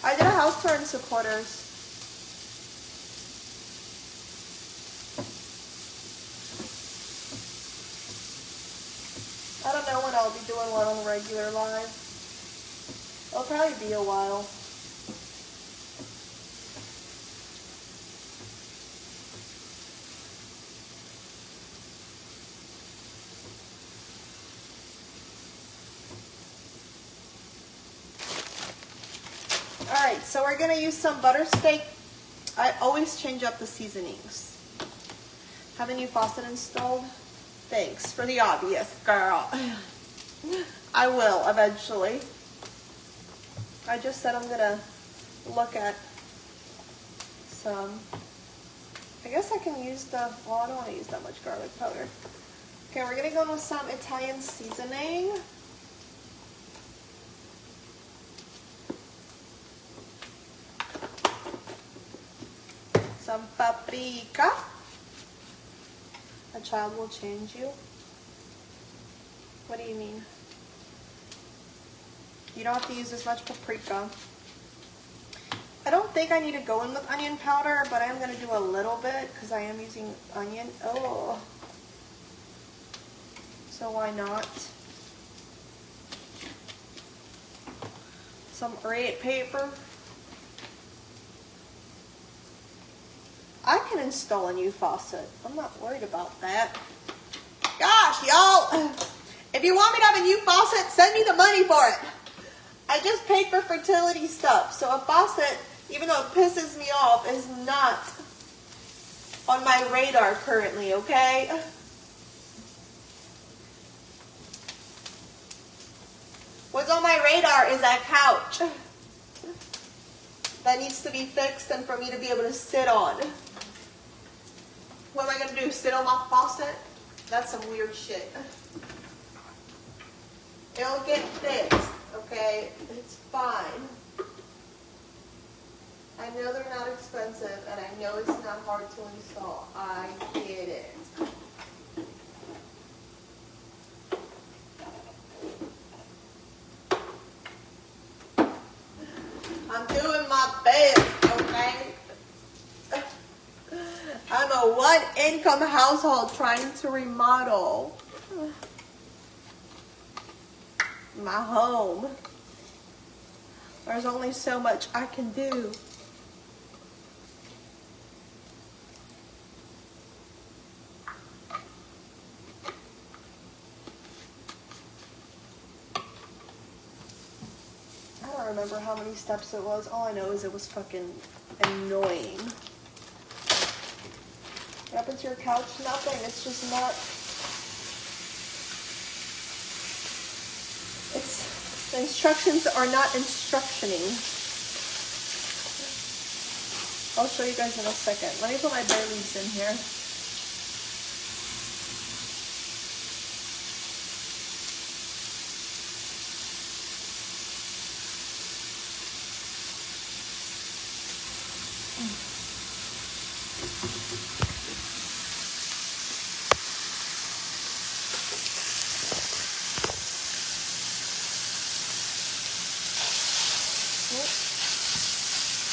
I did a house tour in Supporters. I don't know when I'll be doing one on the regular live. It'll probably be a while. Alright, so we're going to use some butter steak. I always change up the seasonings. Have a new faucet installed? Thanks for the obvious, girl. I will eventually. I just said I'm going to look at some. I guess I can use well, I don't want to use that much garlic powder. Okay, we're going to go with some Italian seasoning. Some paprika. A child will change you. What do you mean? You don't have to use as much paprika. I don't think I need to go in with onion powder, but I am going to do a little bit because I am using onion. Oh. So why not? Some red pepper. I can install a new faucet. I'm not worried about that. Gosh, y'all. If you want me to have a new faucet, send me the money for it. I just paid for fertility stuff. So a faucet, even though it pisses me off, is not on my radar currently, okay? What's on my radar is that couch that needs to be fixed and for me to be able to sit on. What am I going to do? Sit on my faucet? That's some weird shit. It'll get fixed, okay? It's fine. I know they're not expensive, and I know it's not hard to install. I get it. I'm doing my best, okay? I'm a one-income household trying to remodel my home. There's only so much I can do. I don't remember how many steps it was. All I know is it was fucking annoying. What happened to your couch? Nothing. It's just not The instructions are not instructioning. I'll show you guys in a second. Let me put my bay leaves in here.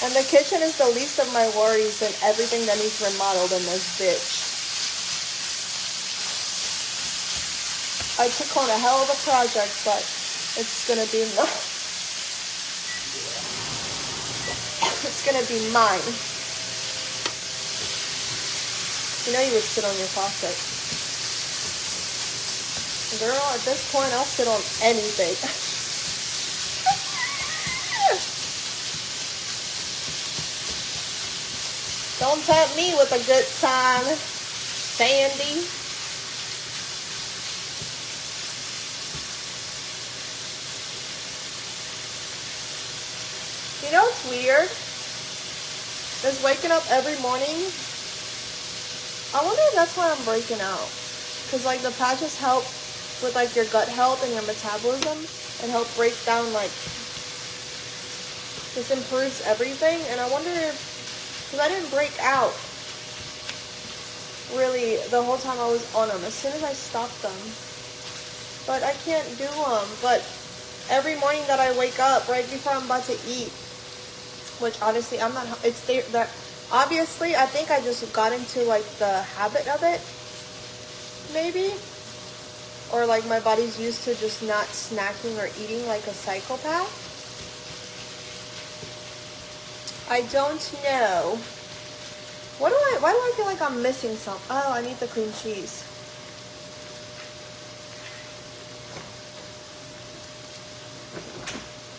And the kitchen is the least of my worries and everything that needs remodeled in this bitch. I took on a hell of a project, but it's gonna be it's gonna be mine. You know you would sit on your faucet. Girl, at this point I'll sit on anything. Don't tempt me with a good time, Sandy. You know what's weird? Is waking up every morning. I wonder if that's why I'm breaking out. Because like the patches help with like your gut health and your metabolism and help break down like, this improves everything. And I wonder if, because I didn't break out really the whole time I was on them. As soon as I stopped them. But I can't do them. But every morning that I wake up right before I'm about to eat, which obviously I'm not, it's there, that obviously I think I just got into like the habit of it, maybe. Or like my body's used to just not snacking or eating like a psychopath. I don't know. Why do I feel like I'm missing something? Oh, I need the cream cheese.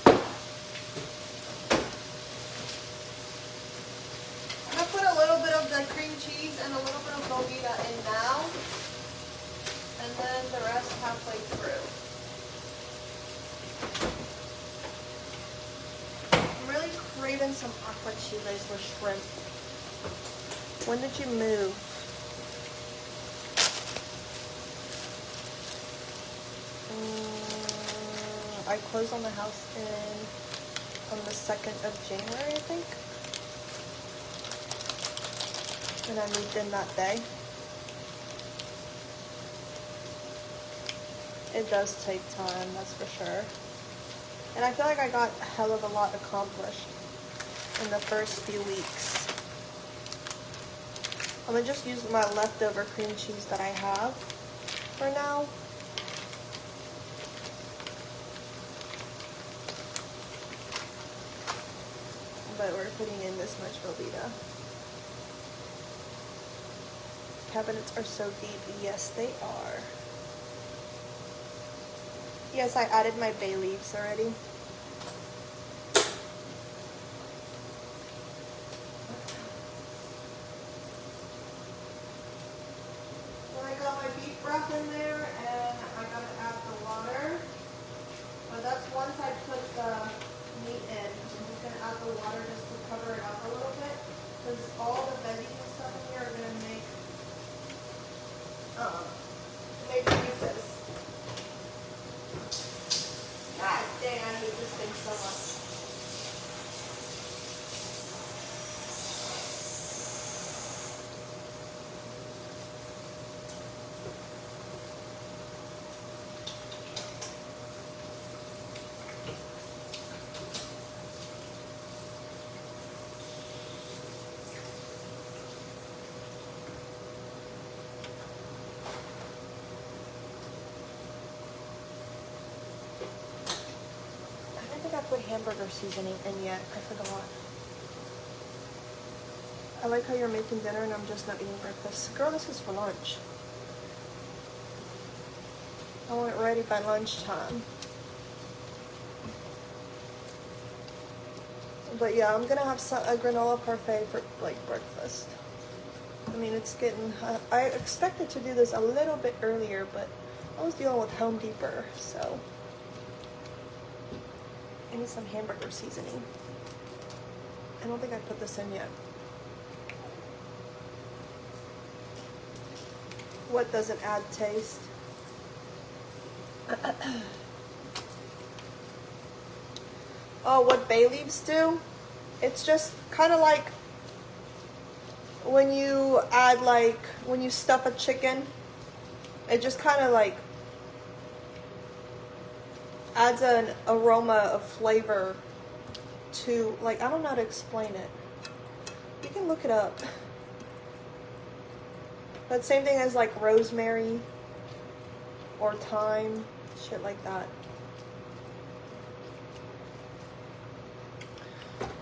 I'm gonna put a little bit of the cream cheese and a little bit of Velveeta in now. And then the rest halfway through. I'm really craving some aqua chiles with shrimp. When did you move? I closed on the house on the 2nd of January, I think. And I moved in that day. It does take time, that's for sure. And I feel like I got a hell of a lot accomplished in the first few weeks. I'm gonna just use my leftover cream cheese that I have for now. But we're putting in this much Velveeta. Cabinets are so deep. Yes, they are. Yes, I added my bay leaves already. I got my beef broth in there, and I gotta add the water. But that's once I put the meat in. I'm just gonna add the water just to cover it up a little bit, because all the veggies and stuff in here are gonna make pieces. God dang, I hate this thing so much. I put hamburger seasoning in yet. I forgot. I like how you're making dinner and I'm just not eating breakfast. Girl, this is for lunch. I want it ready by lunchtime. But yeah, I'm gonna have a granola parfait for like breakfast. I mean, it's getting, I expected to do this a little bit earlier, but I was dealing with Home Depot, so. I need some hamburger seasoning. I don't think I put this in yet. What doesn't add taste? Oh, what bay leaves do? It's just kind of like when you add, like, when you stuff a chicken, it just kind of like adds an aroma of flavor to, like, I don't know how to explain it. You can look it up. But same thing as like rosemary or thyme, shit like that.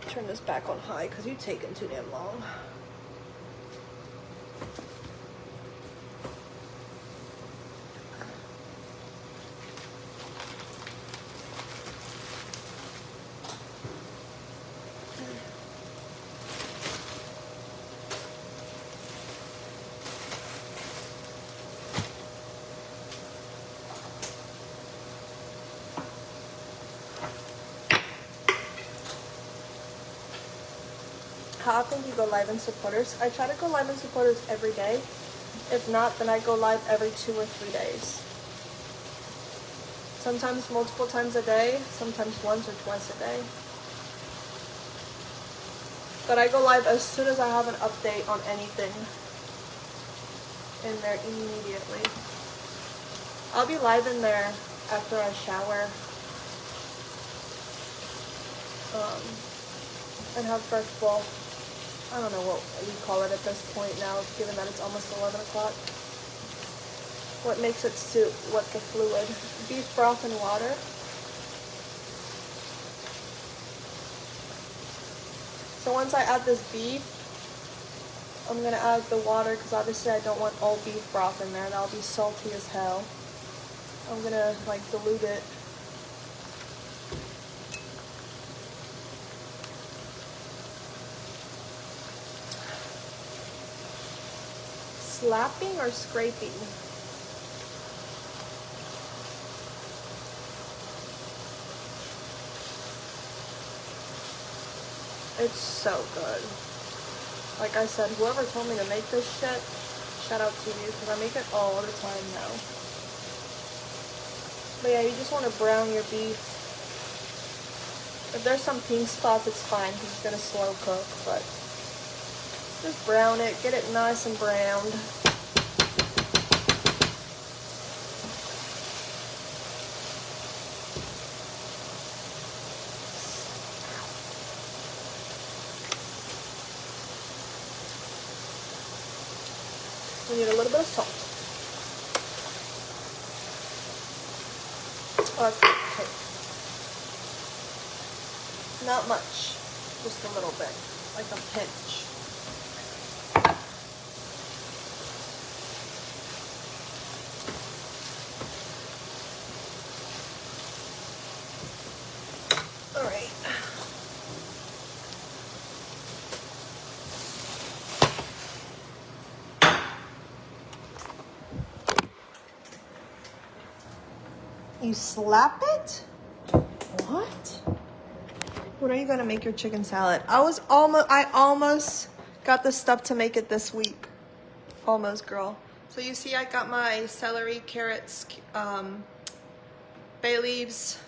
Turn this back on high because you're taking too damn long. How often do you go live in supporters? I try to go live in supporters every day. If not, then I go live every 2 or 3 days. Sometimes multiple times a day, sometimes once or twice a day. But I go live as soon as I have an update on anything in there immediately. I'll be live in there after I shower and have fresh bowl. I don't know what we call it at this point now, given that it's almost 11 o'clock. What makes it soup? What the fluid? Beef broth and water. So once I add this beef, I'm gonna add the water because obviously I don't want all beef broth in there. That'll be salty as hell. I'm gonna like dilute it. Slapping or scraping? It's so good. Like I said, whoever told me to make this shit, shout out to you, because I make it all the time now. But yeah, you just want to brown your beef. If there's some pink spots, it's fine, because it's going to slow cook, but just brown it, get it nice and browned. We need a little bit of salt. Okay. Not much, just a little bit, like a pinch. All right. You slap it? What? When are you gonna make your chicken salad? I almost got the stuff to make it this week. Almost, girl. So you see I got my celery, carrots, bay leaves,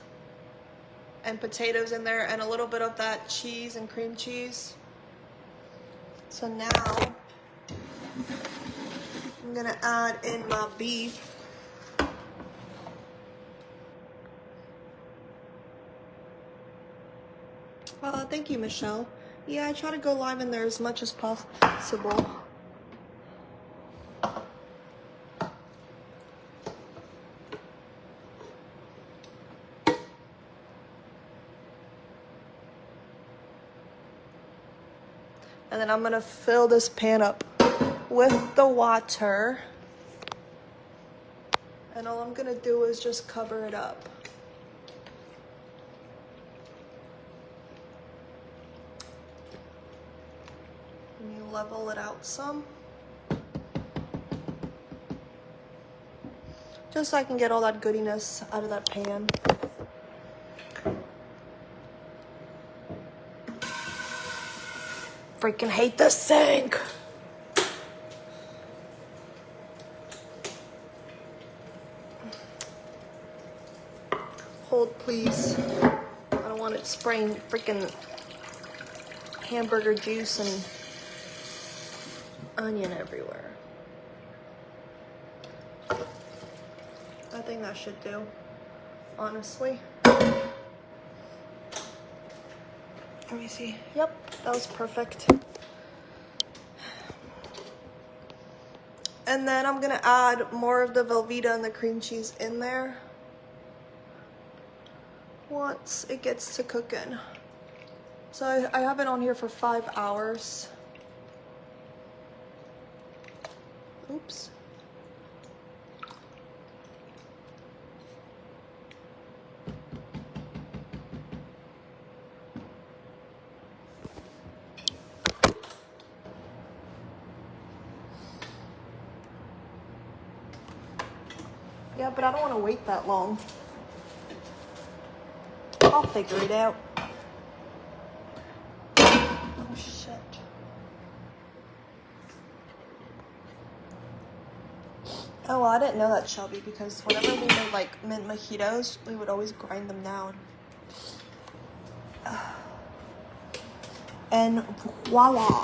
and potatoes in there, and a little bit of that cheese and cream cheese. So now I'm gonna add in my beef. Thank you, Michelle. Yeah, I try to go live in there as much as possible. And then I'm gonna fill this pan up with the water. And all I'm gonna do is just cover it up. And you level it out some. Just so I can get all that goodiness out of that pan. freaking hate this sink. Hold, please. I don't want it spraying freaking hamburger juice and onion everywhere. I think that should do, honestly. Let me see. Yep, that was perfect. And then I'm gonna add more of the Velveeta and the cream cheese in there once it gets to cooking. So I have it on here for 5 hours. Oops. Yeah, but I don't want to wait that long. I'll figure it out. Oh, shit. Oh, well, I didn't know that, Shelby, because whenever we made, like, mint mojitos, we would always grind them down. And voila.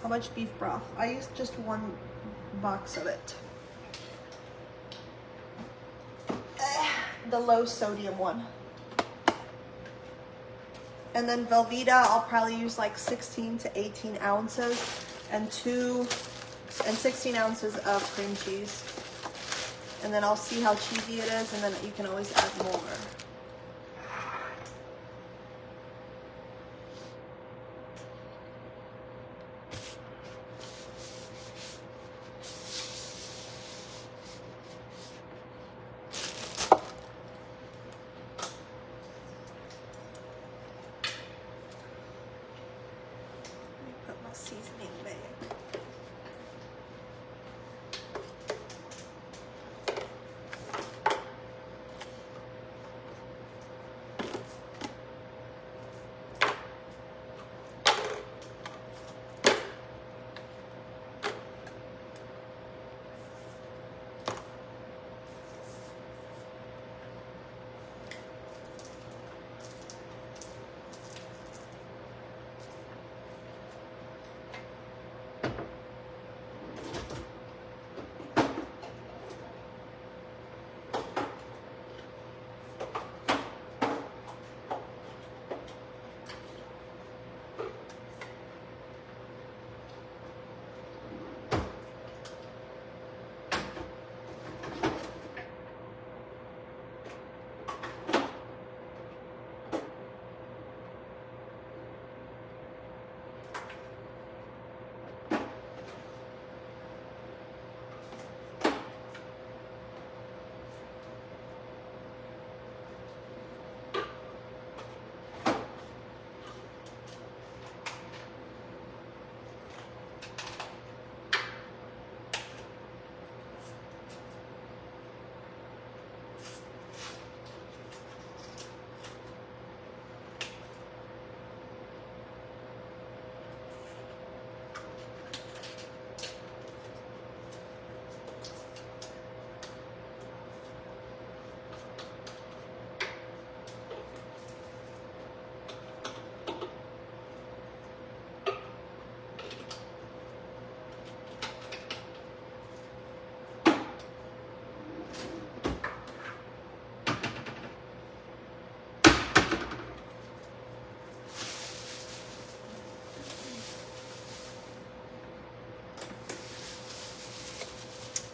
How much beef broth? I used just 1 box of it. The low sodium one. And then Velveeta, I'll probably use like 16 to 18 ounces and 16 ounces of cream cheese. And then I'll see how cheesy it is, and then you can always add more. Seasoning bag.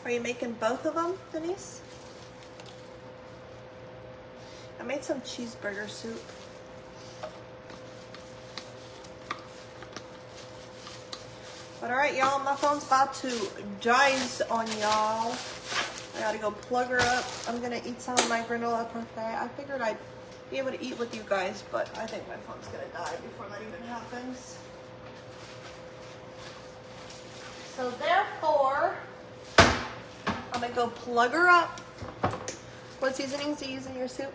Are you making both of them, Denise? I made some cheeseburger soup. But alright, y'all, my phone's about to die on y'all. I gotta go plug her up. I'm gonna eat some of my granola parfait. I figured I'd be able to eat with you guys, but I think my phone's gonna die before that even happens. So therefore, I'm gonna go plug her up. What seasonings do you use in your soup?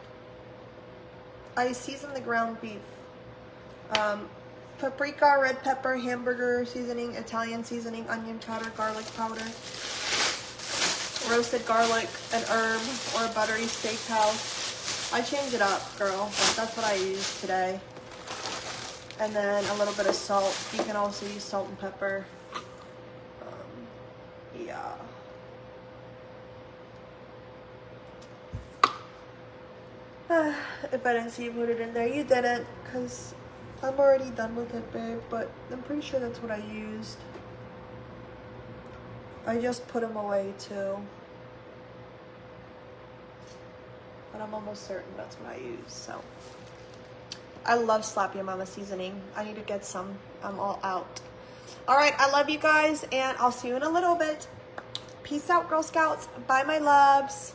I season the ground beef. paprika, red pepper, hamburger seasoning, Italian seasoning, onion powder, garlic powder, roasted garlic, an herb, or a buttery steakhouse. I change it up, girl, but that's what I use today. And then a little bit of salt. You can also use salt and pepper. Yeah. If I didn't see you put it in there, you didn't, because I'm already done with it, babe, but I'm pretty sure that's what I used. I just put them away too. But I'm almost certain that's what I used, so. I love Slap Your Mama seasoning. I need to get some. I'm all out. All right, I love you guys, and I'll see you in a little bit. Peace out, Girl Scouts. Bye, my loves.